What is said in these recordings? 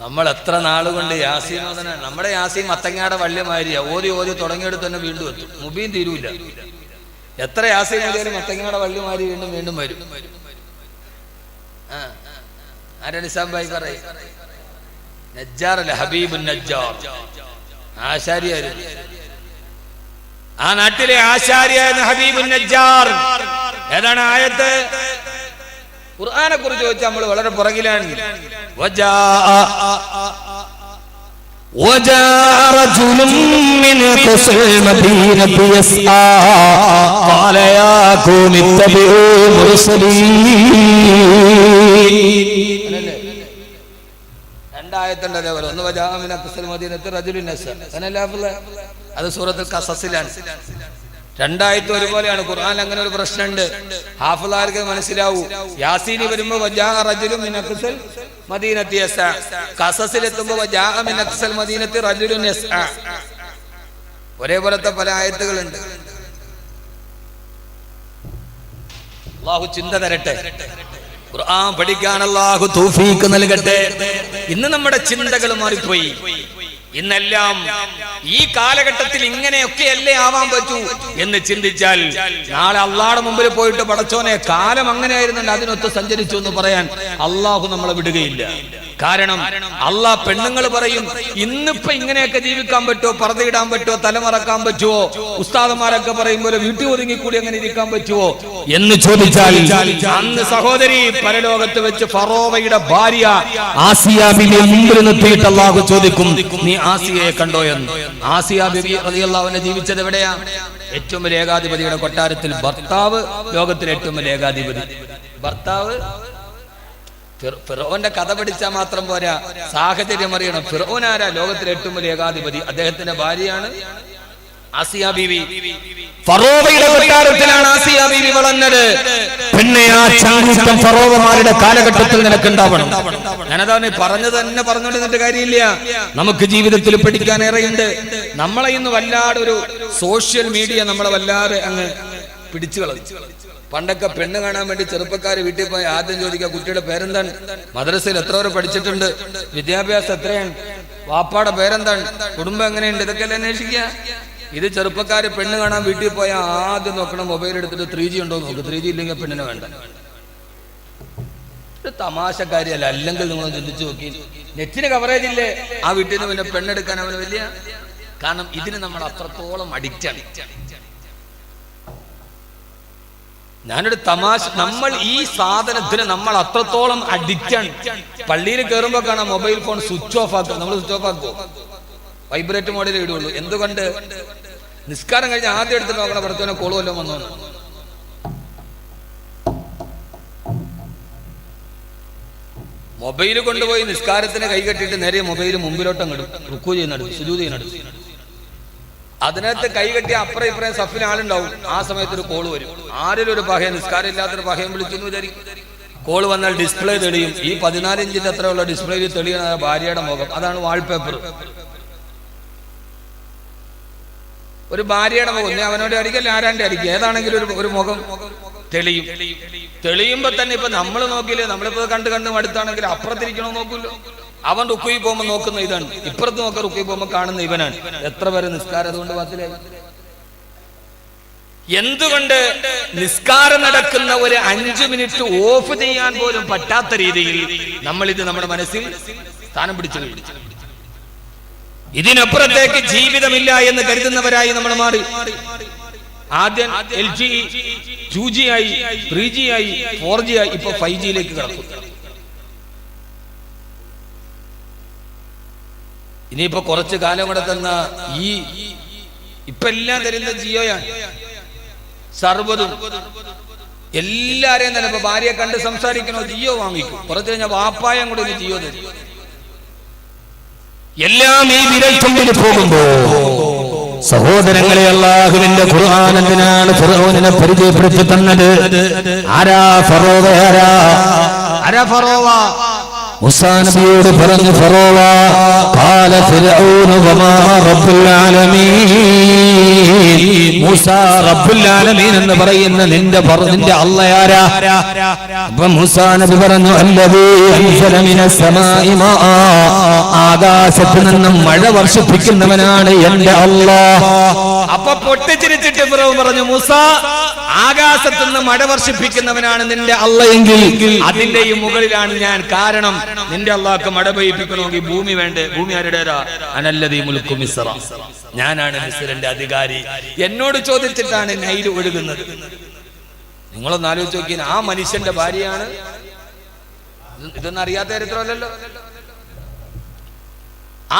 നമ്മൾ എത്ര നാളുകൊണ്ട് യാസീൻ ഓതന, നമ്മുടെ യാസീൻ മത്തങ്ങാടെ വള്ളിമാരിയാ, ഓതി ഓതി തുടങ്ങിയെടുത്ത് തന്നെ വീണ്ടും എത്തും, മുബീൻ തീരൂല. എത്ര യാസീൻ ഓതിയാലും മത്തങ്ങാടെ വള്ളിമാരി വീണ്ടും വീണ്ടും വരും. ആരാ നിസാം ഭായി പറയും, നജ്ജാർ അല്ല, ഹബീബുൻ നജ്ജാർ ആശാരിയായിരുന്നു. ആ നാട്ടിലെ ആശാരിയായിരുന്ന ഹബീബുൻ നജ്ജാർ. ഏതാണ് ആയത്ത്? ഖുർആനെ കുറിച്ച് ചോദിച്ചാൽ നമ്മൾ വളരെ പുറകിലാണ്. وجاء رجل من أقصى المدينة يسعى قال يا قوم اتبعوا المرسلين. രണ്ടായത്തുണ്ട് അതേപോലെ. ഒന്ന് വജാഅ മിൻ അഖ്സൽ മദീനത്തി റജുലുൻ യസ്അ, അത് സൂറത്തുൽ ഖസസിലാണ്. രണ്ടായത്തും ഒരുപോലെയാണ്. ഖുർആനിൽ അങ്ങനെ ഒരു പ്രശ്നമുണ്ട്, ഹാഫിളാർക്ക് മനസ്സിലാവൂ. യാസീനി വരുമ്പോ വജാഅ റജുലുൻ മിൻ അഖ്സൽ മദീനത്തി യസ്അ, ഖസസിൽ എത്തുമ്പോ വജാഅ മിൻ അഖ്സൽ മദീനത്തി റജുലുൻ യസ്അ. ഒരേപോലത്തെ പല ആയത്തുകളുണ്ട്. അല്ലാഹു ചിന്ത തരട്ടെ, ഖുർആൻ പഠിക്കാൻ അല്ലാഹു തൗഫീഖ് നൽകട്ടെ. ഇന്ന് നമ്മുടെ ചിന്തകൾ മാറിപ്പോയി. ഇന്നെല്ലാം ഈ കാലഘട്ടത്തിൽ ഇങ്ങനെയൊക്കെയല്ലേ ആവാൻ പറ്റൂ എന്ന് ചിന്തിച്ചാൽ നാളെ അള്ളാഹുടെ മുമ്പിൽ പോയിട്ട് പടച്ചോനെ കാലം അങ്ങനെയായിരുന്നുണ്ട് അതിനൊത്ത് സഞ്ചരിച്ചു എന്ന് പറയാൻ അള്ളാഹു നമ്മളെ വിടുകയില്ല. കാരണം അള്ളാഹ് പെണ്ണുങ്ങൾ പറയും, ഇന്നിപ്പോ ഇങ്ങനെയൊക്കെ ജീവിക്കാൻ പറ്റുമോ, പർദ്ദയിടാൻ പറ്റുമോ, തലമറക്കാൻ പറ്റുമോ? ഉസ്താദന്മാരൊക്കെ പറയും പോലെ വീട്ടിൽ ഒതുങ്ങിക്കൂടി അങ്ങനെ ഇരിക്കാൻ പറ്റുമോ എന്ന് ചോദിച്ചാൽ അന്ന് സഹോദരി പരലോകത്ത് വെച്ച് ഫറോവയുടെ ഭാര്യ ആസിയ ബിബിയെ മുമ്പിൽ നിർത്തിയിട്ട് അള്ളാഹു ചോദിക്കും, നീ ആസിയയെ കണ്ടോ എന്ന്. ആസിയ ബിബി റളിയല്ലാഹു അൻഹ ജീവിച്ചത് എവിടെയാ? ഏറ്റവും വലിയ ഏകാധിപതിയുടെ കൊട്ടാരത്തിൽ. ഭർത്താവ് ലോകത്തിലെ ഏറ്റവും വലിയ ഏകാധിപതി. ഭർത്താവ് ഫിർഔന്റെ കഥ പഠിച്ചാൽ മാത്രം പോരാ, സാഹചര്യം അറിയണം. ഫിർഔൻ ആരാ? ലോകത്തിലെ ഏറ്റവും വലിയ ഏകാധിപതി. അദ്ദേഹത്തിന്റെ ഭാര്യയാണ് ആസിയ ബീവി. ഫറോവയുടെ കൊട്ടാരത്തിലാണ് ആസിയ ബീവി വളർന്നത്. പിന്നെ ആ ചങ്കൂറ്റം ഫറോവമാരുടെ കാലഘട്ടത്തിൽ നിനക്കുണ്ടാവണം. ഞാനതാ പറഞ്ഞത് തന്നെ പറഞ്ഞുകൊണ്ടിരുന്നിട്ട് കാര്യമില്ല. നമുക്ക് ജീവിതത്തിൽ പഠിക്കാൻ ഏറെയുണ്ട്. നമ്മളെ ഇന്ന് വല്ലാതെ ഒരു സോഷ്യൽ മീഡിയ നമ്മളെ വല്ലാതെ അങ്ങ് പിടിച്ചു കളഞ്ഞു. പണ്ടൊക്കെ പെണ്ണ് കാണാൻ വേണ്ടി ചെറുപ്പക്കാർ വീട്ടിൽ പോയി ആദ്യം ചോദിക്കുക, കുട്ടിയുടെ പേരെന്താണ്, മദ്രസയിൽ എത്ര വരെ പഠിച്ചിട്ടുണ്ട്, വിദ്യാഭ്യാസം എത്രയാണ്, വാപ്പാടെ പേരെന്താണ്, കുടുംബം എങ്ങനെയുണ്ട്, ഇതൊക്കെ അന്വേഷിക്കുക. ഇത് ചെറുപ്പക്കാര് പെണ്ണ് കാണാൻ വീട്ടിൽ പോയാൽ ആദ്യം നോക്കണം, മൊബൈൽ എടുത്തിട്ട് 3G ഉണ്ടോ നോക്ക്. 3G ഇല്ലെങ്കിൽ പെണ്ണിനെ വേണ്ട. ഇത് തമാശക്കാരിയല്ല. അല്ലെങ്കിൽ നിങ്ങൾ ചിന്തിച്ചു നോക്കി, നെറ്റിന് കവറേജ് ഇല്ലേ ആ വീട്ടിൽ നിന്ന് പിന്നെ പെണ്ണെടുക്കാൻ അവന് വലിയ. കാരണം ഇതിന് നമ്മൾ അത്രത്തോളം അഡിക്റ്റാണ്. ഞാനൊരു തമാശ, നമ്മൾ ഈ സാധനത്തിന് നമ്മൾ അത്രത്തോളം അഡിക്റ്റാണ്. പള്ളിയിൽ കയറുമ്പോ കാണാം മൊബൈൽ ഫോൺ സ്വിച്ച് ഓഫ് ആക്കുക. നമ്മൾ സ്വിച്ച് ഓഫ് ആക്കുമോ? വൈബ്രേറ്റ് മോഡിൽ ഇടുള്ളൂ. എന്തുകൊണ്ട്? നിസ്കാരം കഴിഞ്ഞ് ആദ്യം എടുത്തിട്ട് നോക്കണം, പുറത്തുവനെ കോള് വല്ലതും വന്നോ. മൊബൈൽ കൊണ്ടുപോയി നിസ്കാരത്തിന് കൈ കെട്ടിയിട്ട് നേരെ മൊബൈൽ മുമ്പിലോട്ടങ്ങിടും, റുക്കൂ ചെയ്യുന്നടുത്ത്, സുജൂദ് ചെയ്യുന്നടുത്ത്. അതിനകത്ത് കൈ കെട്ടിയ അപ്പുറം ഇപ്പുറം സഫിന് ആളുണ്ടാവും. ആ സമയത്ത് ഒരു കോള് വരും. ആരും ഒരു പഹയൻ, നിസ്കാരം ഇല്ലാത്തൊരു പഹയൻ വിളിച്ചെന്ന് വിചാരിക്കും. കോള് വന്നാൽ ഡിസ്പ്ലേ തെളിയും. ഈ 14 ഇഞ്ചിന്റെ അത്രയുള്ള ഡിസ്പ്ലേയിൽ തെളിയണ ഭാര്യയുടെ മുഖം. അതാണ് വാൾപേപ്പർ. ഒരു ഭാര്യയുടെ മുഖം. അവനോട് അടിക്കല്ല, ആരാണ്ട് അടിക്കുക, ഏതാണെങ്കിലും ഒരു മുഖം തെളിയും. തെളിയുമ്പോ തന്നെ ഇപ്പൊ നമ്മൾ നോക്കിയില്ലേ, നമ്മളിപ്പോ കണ്ട് അടുത്താണെങ്കിൽ അപ്പുറത്തിരിക്കണോ നോക്കൂല്ലോ. അവൻ റുക്കുയി പോകുമ്പോ നോക്കുന്ന ഇതാണ്, ഇപ്പുറത്ത് നോക്ക റുക്കുയി പോകുമ്പോ കാണുന്ന ഇവനാണ്. എത്ര പേര് നിസ്കാരം അതുകൊണ്ട് പാത്തിലായി. എന്തുകൊണ്ട്? നിസ്കാരം നടക്കുന്ന ഒരു 5 മിനിറ്റ് ഓഫ് ചെയ്യാൻ പോലും പറ്റാത്ത രീതിയിൽ നമ്മളിത് നമ്മുടെ മനസ്സിൽ സ്ഥാനം പിടിച്ചു. ഇതിനപ്പുറത്തേക്ക് ജീവിതമില്ല എന്ന് കരുതുന്നവരായി നമ്മൾ മാറി. ആദ്യം LG 2G ആയി, 3G ആയി, 4G ആയി, ഇപ്പൊ 5Gയിലേക്ക് കടക്കും. ഇനിയിപ്പോ കുറച്ചു കാലം കൂടെ തന്ന ഇപ്പൊ എല്ലാം തരുന്ന ജിയോയാണ്. സർവ്വതും എല്ലാരെയും തന്നെ. ഇപ്പൊ ഭാര്യയെ കണ്ട് സംസാരിക്കണോ, ജിയോ വാങ്ങിക്കും. കുറച്ച് കഴിഞ്ഞാൽ വാപ്പായം കൂടെ ജിയോ തരും. എല്ലാം ഈ വിരൽത്തുമ്പിൽ പോകുമ്പോ സഹോദരങ്ങളെ, അല്ലാഹുവിന്റെ ഖുർആൻ എന്തിനാണ് ഫിർഔനിനെ പരിചയപ്പെടുത്തി തന്നത്? ആരാ ഫറോവ? ആരാ ഫറോവ? മൂസാ നബിയോട് പറഞ്ഞു, ഫറോവ ഖാല ഫിർഔനു വമാ റബ്ബുൽ ആലമീൻ. മൂസ റബ്ബുൽ ആലമീൻ എന്ന് പറയുന്ന നിന്റെ അല്ലാഹ് ആരാ? അപ്പോൾ മൂസാ നബി പറഞ്ഞു അല്ലദീ അൻസല മിനസ് സമാഇ മാആ, ആകാശത്ത് നിന്ന് മഴ വർഷിപ്പിക്കുന്നവനാണ് എന്റെ അല്ലാഹ്. അപ്പൊ പൊട്ടിച്ചിരിച്ചിട്ട് ഫിറഔൻ പറഞ്ഞു മൂസ, ആകാശത്ത് നിന്ന് മഴ വർഷിപ്പിക്കുന്നവനാണ് നിന്റെ അല്ലാഹെങ്കിൽ അതിന്റെയും മുകളിലാണ് ഞാൻ. കാരണം നിന്റെ അല്ലാഹ്ക്ക് മഴ പെയ്യിപ്പിക്കണമെങ്കിൽ ഭൂമി വേണ്ടേ? ഭൂമി ആരുടേതാ? അനല്ലദീ മുൽക്കു മിസ്ര, ഞാനാണ് മിസ്രിന്റെ അധികാരി. എന്നോട് ചോദിച്ചിട്ടാണ് നൈൽ ഒഴുകുന്നത്. നിങ്ങളൊന്ന് ആലോചിച്ച് നോക്കിയാൽ ആ മനുഷ്യന്റെ ഭാര്യയാണ്. ഇതൊന്നും അറിയാത്ത ചരിത്രമല്ലല്ലോ.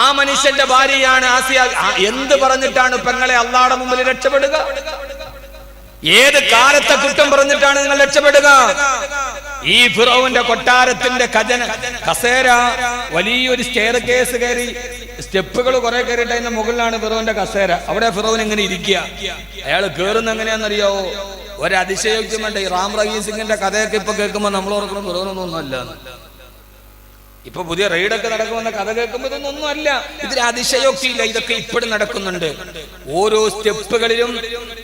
ആ മനുഷ്യന്റെ ഭാര്യയാണ് ആസിയ. എന്ത് പറഞ്ഞിട്ടാണ് പെങ്ങളെ അള്ളാഹുവിന്റെ മുമ്പിൽ രക്ഷപ്പെടുക? ഏത് കാലത്തെ കുറ്റം പറഞ്ഞിട്ടാണ് നിങ്ങൾ രക്ഷപ്പെടുക? ഈ ഫിറഔന്റെ കൊട്ടാരത്തിന്റെ കസേര വലിയൊരു സ്റ്റെയർ കേസ് കയറി, സ്റ്റെപ്പുകൾ കുറെ കയറിയിട്ട് അതിന്റെ മുകളിലാണ് ഫിറൗന്റെ കസേര. അവിടെ ഫിറൗൻ എങ്ങനെ ഇരിക്കുക? അയാൾ കേറുന്ന എങ്ങനെയാണെന്നറിയാവോ? ഒരതിശയോക്തി വേണ്ട. ഈ റാം റഹീം സിംഗിന്റെ കഥയൊക്കെ ഇപ്പൊ കേൾക്കുമ്പോ നമ്മൾ ഓർക്കണം ഫിറൗനൊന്നും അല്ല. ഇപ്പൊ പുതിയ റെയ്ഡൊക്കെ നടക്കുമെന്ന കഥ കേൾക്കുമ്പോൾ ഇതൊന്നും അല്ല. ഇതിൽ അതിശയോക്തിയില്ല. ഇതൊക്കെ ഇപ്പോഴും നടക്കുന്നുണ്ട്. ഓരോ സ്റ്റെപ്പുകളിലും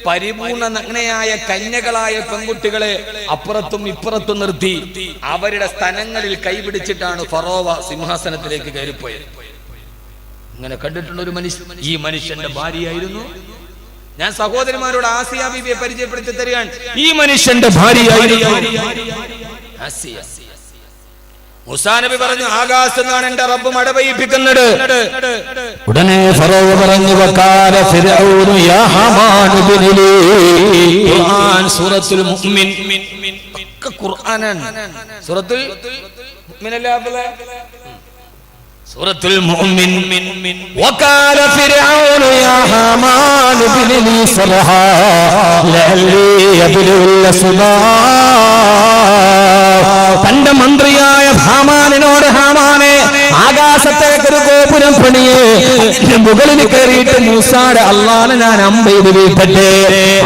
പരിപൂർണ നഗ്നയായ കന്യകളായ പെൺകുട്ടികളെ അപ്പുറത്തും ഇപ്പുറത്തും നിർത്തി അവരുടെ സ്ഥലങ്ങളിൽ കൈപിടിച്ചിട്ടാണ് ഫറോവ സിംഹാസനത്തിലേക്ക് കയറിപ്പോയത്. ഇങ്ങനെ കണ്ടിട്ടുള്ള ഒരു മനുഷ്യൻ ഈ മനുഷ്യന്റെ ഭാര്യയായിരുന്നു. ഞാൻ സഹോദരന്മാരോട് ആസിയ ബീബിയെ പരിചയപ്പെടുത്തി തരികയാണ്. ഈ മനുഷ്യന്റെ ഭാര്യയായിരുന്നു ആസിയ. മൂസാ നബി പറഞ്ഞു ആകാശത്ത് നിന്നാണ് എന്റെ റബ്ബ് മഴ പെയ്യിപ്പിക്കുന്നത്. ഉടനെ ഫറോവ പറഞ്ഞു വഖാല ഫിർഔനു യാ ഹമാൻ ഇബ്നി ലീ. ഖുർആൻ സൂറത്തുൽ മുഅ്മിൻ ഒക്കെ ഖുർആനാണ്. സൂറത്തുൽ മുഅ്മിൻ അല്ലേ അബ്ദുല്ലാ? സൂറത്തുൽ മുഅ്മിൻ. വഖാല ഫിർഔനു യാ ഹമാൻ ഇബ്നി ലീ സർഹാ ലഅല്ലി യബ്ലുൽ അസ്ബാ. തന്റെ മന്ത്രിയായ ഹാമാനിനോട്, ഹാമാനെ ആകാശത്തേക്ക് ഒരു ഗോപുരം പണിയേ, മുകളിൽ കയറിയിട്ട് മൂസാടെ അല്ലാഹനെ ഞാൻ അമ്പെയ്ത് വീഴ്ത്തട്ടെ.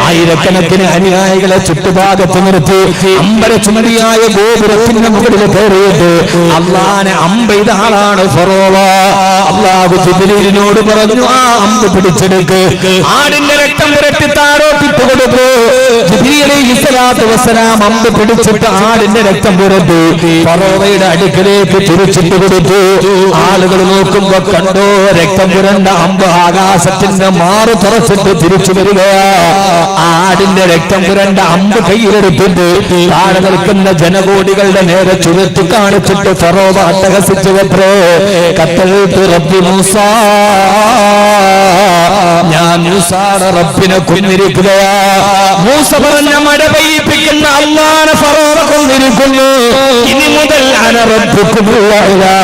ആയിരക്കണക്കിന് അനുയായികളെ ചുറ്റുഭാഗത്ത് നിർത്തി അമ്പരചുമരിയായ ഗോപുരത്തിന്റെ മുകളിൽ കയറിയിട്ട് അല്ലാഹനെ അമ്പെയ്ത ആളാണ് ഫറോവ. അല്ലാഹു ജിബ്രീലിനോട് പറഞ്ഞു ആ അമ്പ് പിടിച്ചെടുക്ക്, ആടിന്റെ രക്തം പുരട്ടി താഴോട്ടിട്ട് കൊടുത്തു. ജിബ്രീൽ അലൈഹിസ്സലാത്തു വസ്സലാം അമ്പ് പിടിച്ചിട്ട് ആടിന്റെ രക്തം പുരട്ടി ഫറോവയുടെ അടുക്കലേക്ക് തിരിച്ചിട്ട് കൊടുത്തു. ആളുകൾ നോക്കുമ്പോ കണ്ടോ, രക്തം പുരണ്ട അമ്പ് ആകാശത്തിന്റെ മാറു തുറച്ചിട്ട് തിരിച്ചു വരികയാ. ആടിന്റെ രക്തം പുരണ്ട അമ്പ് കയ്യിലെടുത്തിട്ട് താഴെ നിൽക്കുന്ന ജനകോടികളുടെ നേരെ ചുരുത്തി കാണിച്ചിട്ട് ഫറോവ അട്ടഹസിച്ചു വെത്രേ. കത്തൽത്തു റബ്ബി മൂസ, ഞാൻ മൂസാടെ റബ്ബിനെ കൊന്നിരിക്കുകയാ. മൂസ പറഞ്ഞ മഴ പെയ്യിപ്പിക്കുന്ന അല്ലാഹനെ ഫറോവ കൊന്നിരിക്കുന്നു. ഇനി മുതൽ അന റബ്ബുക്കുമുൽ അഅ്ലാ,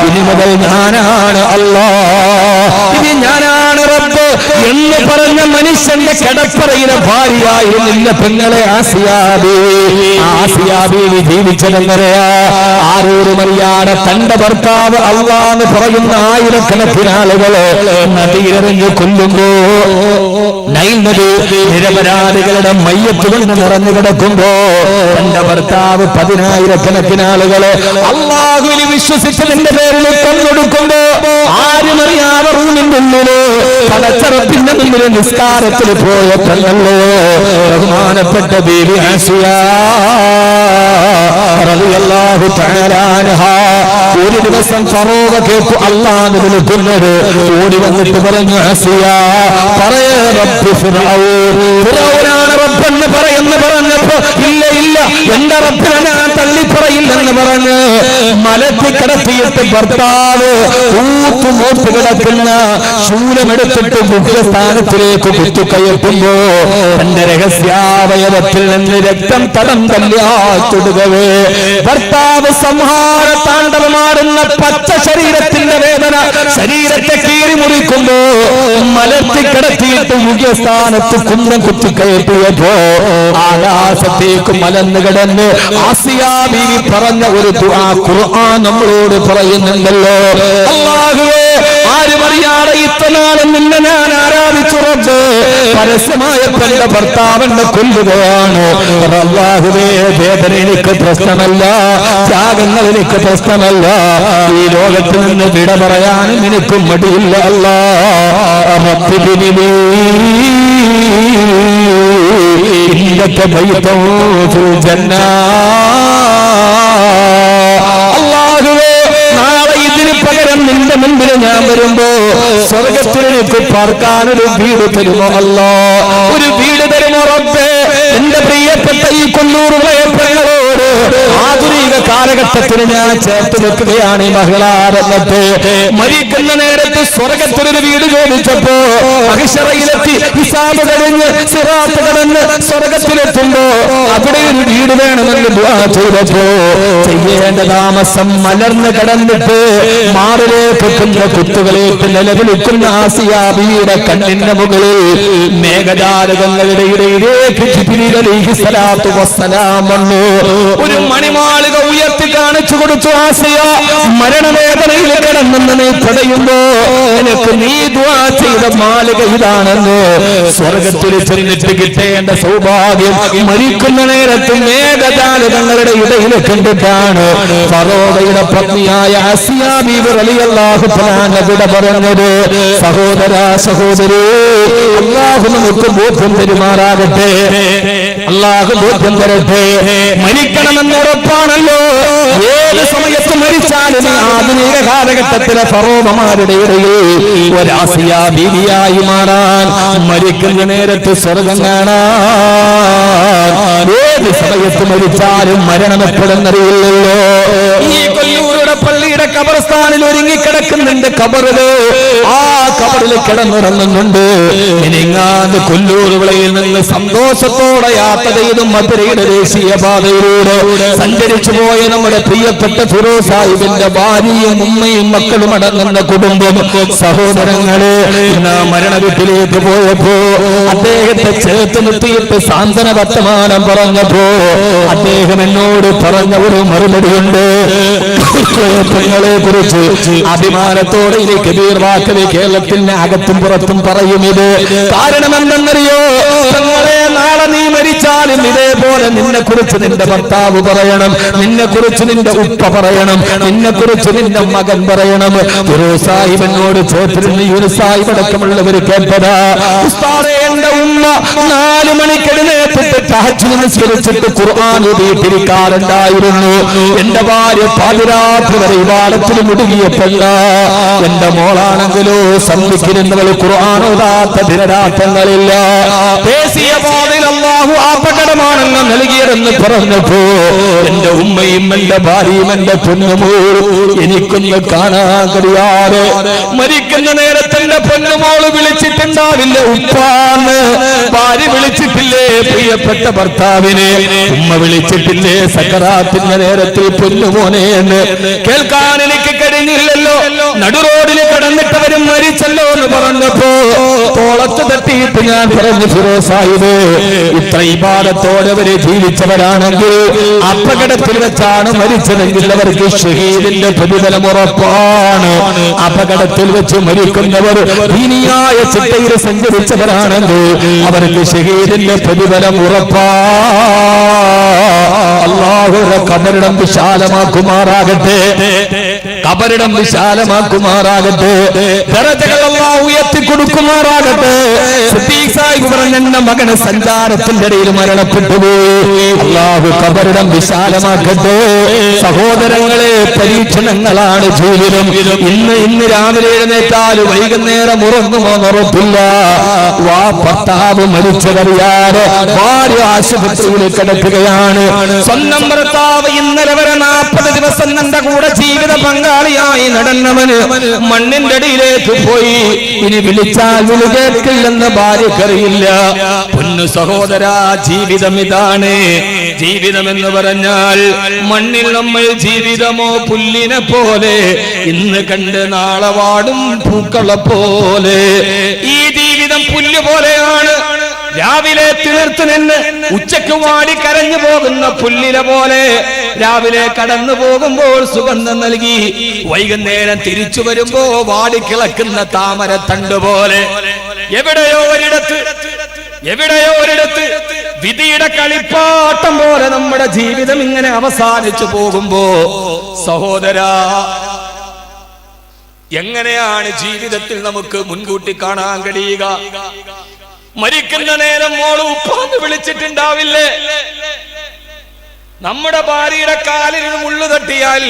ഇനി മുതൽ ഞാനാണ് അല്ലാഹ്, ഇനി ഞാനാണ് റബ്ബ് എന്ന് പറഞ്ഞ മനുഷ്യന്റെ കിടപ്പറയിലെ ഭാര്യയായിരുന്നില്ല പെങ്ങളെ ആസിയാ ബീവി. ആസിയാ ബീവി ജീവിച്ചതെങ്ങനെയാ? ആരോരുമറിയാതെ തന്റെ ഭർത്താവ് അല്ലാഹ് പറയുന്ന ആയിരക്കണക്കിന് ആളുകളെ നദിയിലെറിഞ്ഞ് കൊല്ലുമ്പോ, നൈൽ നദി നിരപരാധികളുടെ മയ്യത്ത് കൊണ്ട് നിറഞ്ഞു കിടക്കുമ്പോ തന്റെ ഭർത്താവ് 10,000-കണക്കിന് ആളുകളെ അല്ലാഹുവിൽ വിശ്വസിച്ചതിന്റെ പേരിൽ കൊന്നൊടുക്കുമ്പോ ആരുമറിയാതെ റൂമിന്റെ ഉള്ളില് പടച്ചറപ്പിന്റെ മുന്നിൽ നിസ്കാരത്തിൽ പോയ പെണ്ണല്ലോ ബഹുമാനപ്പെട്ട ബീവി ആസിയ റളിയല്ലാഹു തആല അൻഹാ. ഒരു ദിവസം ഫറോവ കേട്ടു അല്ലാഹു വിളിക്കുന്നത്. ഓടി വന്നിട്ട് പറഞ്ഞു ആസിയ പറയേ റബ്ബ് ഫിർഔനാണ് റബ്ബെന്ന് പറഞ്ഞപ്പോ ഇല്ല ഇല്ല എന്റെ റബ്ബിനെ ഞാൻ തള്ളിപ്പറയില്ലെന്ന് പറഞ്ഞ് മലത്തി കിടത്തിയിട്ട് ഭർത്താവ് ൂത്തുമോത്ത് കിടക്കുന്ന ശൂലമെടുത്തിട്ട് മുഖ്യസ്ഥാനത്തിലേക്ക് കുത്തിക്കയറ്റുമ്പോ തന്റെ രഹസ്യാവയവത്തിൽ നിന്ന് രക്തം തടം തല്ലിയാടുകവേ ഭർത്താവ് സംഹാര താണ്ഡവമാടുന്ന പച്ച ശരീരത്തിന്റെ വേദന ശരീരത്തെ കീറി മുറിക്കുമ്പോ മലത്തി കിടത്തിയിട്ട് മുഖ്യസ്ഥാനത്ത് കുന്തം കുത്തിക്കയറ്റിയപ്പോ ആകാശത്തേക്ക് മലന്ന് കിടന്ന് ആസിയാ ബീവി പറഞ്ഞ ഒരു ദുആ ഖുർആൻ നമ്മളോട് പറയുന്നുണ്ടല്ലോ. അല്ലാഹുവേ, ആരുമറിയാതെ ഇത്രനാളും നിന്നെ ഞാൻ ആരാധിച്ചു റബ്ബേ, പരസ്യമായപ്പോൾ എന്റെ ഭർത്താവിനെ കൊല്ലുകയാണ്. അല്ലാഹുവേ, വേദന എനിക്ക് പ്രശ്നമല്ല, ത്യാഗങ്ങൾ എനിക്ക് പ്രശ്നമല്ല, ഈ ലോകത്ത് നിന്ന് വിട പറയാനും എനിക്കും മടിയില്ല. അല്ലാഹ് ഇന്നത്തെ ബൈതൗ ഫിൽ ജന്ന. അല്ലാഹുവേ, നാളെ ഇതിന് പകരം നിന്റെ മുമ്പിൽ ഞാൻ വരുമ്പോ സ്വർഗത്തിൽ എനിക്ക് പാർക്കാനൊരു വീട് തരുമോ അല്ലാഹ്? ഒരു വീട് തരുമോ റബ്ബേ? എന്റെ പ്രിയപ്പെട്ട ഈ കൊല്ലൂറുകളോട് ആധുനിക കാലഘട്ടത്തിന് ഞാൻ ചേർത്ത് വെക്കുകയാണ്. ഈ മഹിളാരംഗത്തെ മരിക്കുന്ന നേരത്ത് സ്വർഗത്തിലൊരു വീട് ചോദിച്ചപ്പോ മഹിഷറയിലെത്തി ഹിസാബ് കഴിഞ്ഞ് സിറാത്ത് കടന്ന് സ്വർഗത്തിലെത്തുമ്പോ അവിടെ ഒരു വീട് വേണമെന്ന് ദുആ ചെയ്തപ്പോ ചെയ്യേണ്ട താമസം മലർന്ന് കടന്നിട്ട് മാറിലേക്ക് കുത്തുകളേറ്റ് നിലവിളിക്കുന്ന ആസിയാ ബീവിയുടെ കണ്ണിന്റെ മുകളിൽ മേഘജാലകങ്ങളുടെ ഇടയിലേക്ക് ജിബ്രീൽ അലൈഹിസ്സലാത്തു വസ്സലാം വന്നു. ഒരു മണിമാളിക ഉയർത്തി കാണിച്ചു കൊടുത്തു. ആസിയ, മരണവേദനയിൽ കിടന്നെന്ന് നീ തടയുമ്പോ എനിക്ക് നീ ദുആ ചെയ്ത മാളിക ഇതാണെന്ന് സ്വർഗത്തിൽ ചെന്നിട്ട് കിട്ടേണ്ട സൗഭാഗ്യം മരിക്കുന്ന നേരത്ത് മേഘജാലകങ്ങളുടെ ഇടയിൽ കണ്ടിട്ടാണ് ഫറോവയുടെ പത്നിയായ ആസിയാ ബീവി റളിയല്ലാഹു തആല വിട പറഞ്ഞത്. സഹോദര സഹോദരി, അല്ലാഹു നമുക്ക് ബോധ്യം തരുമാറാകട്ടെ, അല്ലാഹു ബോധ്യം തരട്ടെ. മരിക്കണമെന്ന് ഉറപ്പാണല്ലോ. ഏത് സമയത്ത് മരിച്ചാലും ആധുനിക കാലഘട്ടത്തിലെ ഫറോവമാരുടെ ഇടയിൽ ഒരാസിയ ബീവിയായി മാറാൻ, മരിക്കുന്ന നേരത്ത് സ്വർഗം കാണാൻ ഏത് സമയത്ത് മരിച്ചാലും മരണം എപ്പോഴെന്നറിയില്ലല്ലോ. ഈ കൊല്ലൂരുടെ പള്ളിയുടെ ഖബർസ്ഥാനിൽ ഒരുങ്ങിക്കിടക്കുന്നുണ്ട് കബറില്. ആ കബറിൽ കിടന്നുറങ്ങുന്നുണ്ട്. ഇനിങ്ങാണ്ട് കൊല്ലൂറുവിളയിൽ നിന്ന് സന്തോഷത്തോടെ യാത്ര ചെയ്തും മധുരയുടെ ദേശീയ പാതയിലൂടെ സഞ്ചരിച്ചു പോയ നമ്മുടെ പ്രിയപ്പെട്ട ഫിറോസ് സാഹിബിന്റെ ഭാര്യയും ഉമ്മയും മക്കളും അടങ്ങുന്ന കുടുംബം സഹോദരങ്ങളെ മരണ വീട്ടിലേക്ക് പോയപ്പോ അദ്ദേഹത്തെ ചേർത്ത് നിർത്തിയിട്ട് സാന്ത്വന വർത്തമാനം പറഞ്ഞപ്പോ അദ്ദേഹം എന്നോട് പറഞ്ഞ ഒരു മറുപടിയുണ്ട്. ങ്ങളെ കുറിച്ച് അഭിമാനത്തോടെ ഈ കബീർ വാക്കവി കേരളത്തിന് അകത്തും പുറത്തും പറയും. ഇത് കാരണം എന്തെന്നറിയോ? തങ്ങളെ നാളെ നീ മരിച്ചാലും ഇതേപോലെ നിന്നെ കുറിച്ച് നിന്റെ ഭർത്താവ് പറയണം, നിന്നെ കുറിച്ച് നിന്റെ ഉപ്പ പറയണം, നിന്നെ കുറിച്ച് നിന്റെ മകൻ പറയണം. ഫിറോസ് സാഹിബ് എന്നോട് ചേർത്തിരുന്ന് യൂനുസ് സാഹിബ് അടക്കമുള്ളവർ കേട്ടതാ. ഉസ്താദേ, എന്റെ ഉമ്മ 4 മണിക്ക് എഴുന്നേറ്റിട്ട് തഹജ്ജുദ് നിസ്കരിച്ചിട്ട് ഖുർആൻ ഓതിയിരിക്കാറുണ്ടായിരുന്നു. എന്റെ ഭാര്യ പാതിരാത്രി വരെ ഇബാദത്തിൽ മുഴുകിയപ്പോഴ എന്റെ മോളാണെങ്കിലോ സമ്മിച്ചിരുന്നവൾ ഖുർആൻ ഓതാത്ത ദിനരാത്രങ്ങളില്ല. ദേശീയ പാതയിൽ അല്ലാഹു അപകടമാണെന്ന് നൽകിയതെന്ന് പറഞ്ഞപ്പോ എന്റെ ഉമ്മയും എന്റെ ഭാര്യയും എന്റെ പൊന്നുമോൾ എനിക്കൊന്ന് കാണാൻ കഴിയാതെ മരിക്കുന്ന നേരത്തെ എന്റെ പൊന്നുമോള് വിളിച്ചിട്ടുണ്ടാവില്ല ഉപ്പാന്ന്. ഭാര്യ വിളിച്ചിട്ടില്ലേ പ്രിയപ്പെട്ട ഭർത്താവിനെ? ഉമ്മ വിളിച്ചിട്ടില്ലേ സക്കറാത്തിന്റെ നേരത്തിൽ പൊന്നുമോനെ എന്ന് കേൾക്കാൻ എനിക്ക് കഴിഞ്ഞില്ലല്ലോ. നടുറോഡിൽ കിടന്നിട്ടവരും മരിച്ചല്ലോ എന്ന് പറഞ്ഞപ്പോ തോളത്ത് തട്ടിയിട്ട് ഞാൻ പറഞ്ഞു, ഫിറോസ് സാഹിബ്, ഇത്ര ഇബാദത്തോടെ അവര് ജീവിച്ചവരാണെങ്കിൽ അപകടത്തിൽ വെച്ചാണ് മരിച്ചതെങ്കിൽ അവർക്ക് ഷഹീദിന്റെ പ്രതിഫലം ഉറപ്പാണ്. അപകടത്തിൽ വെച്ച് മരിക്കുന്നവർ ദീനിയായ ചിട്ടയിൽ സഞ്ചരിച്ചവരാണെങ്കിൽ അവർക്ക് ഷഹീദിന്റെ പ്രതിഫലം ഉറപ്പാ. അല്ലാഹുവേ, ഖബറിടം വിശാലമാക്കുമാറാകട്ടെ, ഖബറിടം വിശാലമാക്കുമാറാകട്ടെ, ദറജകൾ അല്ലാഹു ഉയർത്തി കൊടുക്കുമാറാകട്ടെ. സിദ്ദീഖ് സാഹിബ് പറഞ്ഞ എന്റെ മകന് സഞ്ചാരത്തിന്റെ ഇടയിൽ മരണപ്പെട്ടു പോയി. അല്ലാഹു ഖബറിടം വിശാലമാക്കട്ടെ. സഹോദരങ്ങളെ, പരീക്ഷണങ്ങളാണ് ജീവിതം. ഇന്ന് രാവിലെ എഴുന്നേറ്റാൽ വൈകുന്നേരം ഉറങ്ങുമോ ഉറപ്പില്ല. ഭർത്താവ് മരിച്ചതറിയാതെ ഭാര്യ ആശുപത്രിയിൽ കിടക്കുകയാണ്. സ്വന്തം ഭർത്താവ് ഇന്നലെ വരെ 40 ദിവസം എന്റെ കൂടെ ജീവിത പങ്കാളിയായി നടന്നവന് മണ്ണിന്റെ അടിയിലേക്ക് പോയി. ഇനി വിളിച്ചാൽ വിളി കേൾക്കില്ലെന്ന് ഭാര്യക്കറിയില്ല. പൊന്നു സഹോദര, ജീവിതം ഇതാണ്. ജീവിതം എന്ന് പറഞ്ഞാൽ മണ്ണിൽ നമ്മൾ ജീവിതമോ പുല്ലിനെ പോലെ ഇന്ന് കണ്ട് നാളെ വാടും പൂക്കളെ പോലെ. ഈ ജീവിതം പുല്ല് പോലെയാണ്. രാവിലെ തീർത്ത് നിന്ന് ഉച്ചക്ക് വാടി കരഞ്ഞു പോകുന്ന പുല്ലിനെ പോലെ രാവിലെ കടന്നു പോകുമ്പോൾ സുഗന്ധം നൽകി വൈകുന്നേരം തിരിച്ചു വരുമ്പോ വാടിക്കിളക്കുന്ന താമരത്തണ്ട് പോലെ. എവിടെയോ ഒരിടത്ത് എവിടെയോ ഒരിടത്ത് വിധിയുടെ കളിപ്പാട്ടം പോലെ നമ്മുടെ ജീവിതം ഇങ്ങനെ അവസാനിച്ചു പോകുമ്പോ സഹോദരാ, എങ്ങനെയാണ് ജീവിതത്തിൽ നമുക്ക് മുൻകൂട്ടി കാണാൻ കഴിയുക? മരിക്കുന്ന നേരം മോള് ഉപ്പാന്ന് വിളിച്ചിട്ടുണ്ടാവില്ലേ? നമ്മുടെ ഭാര്യയുടെ കാലിൽ മുള്ളു തട്ടിയാൽ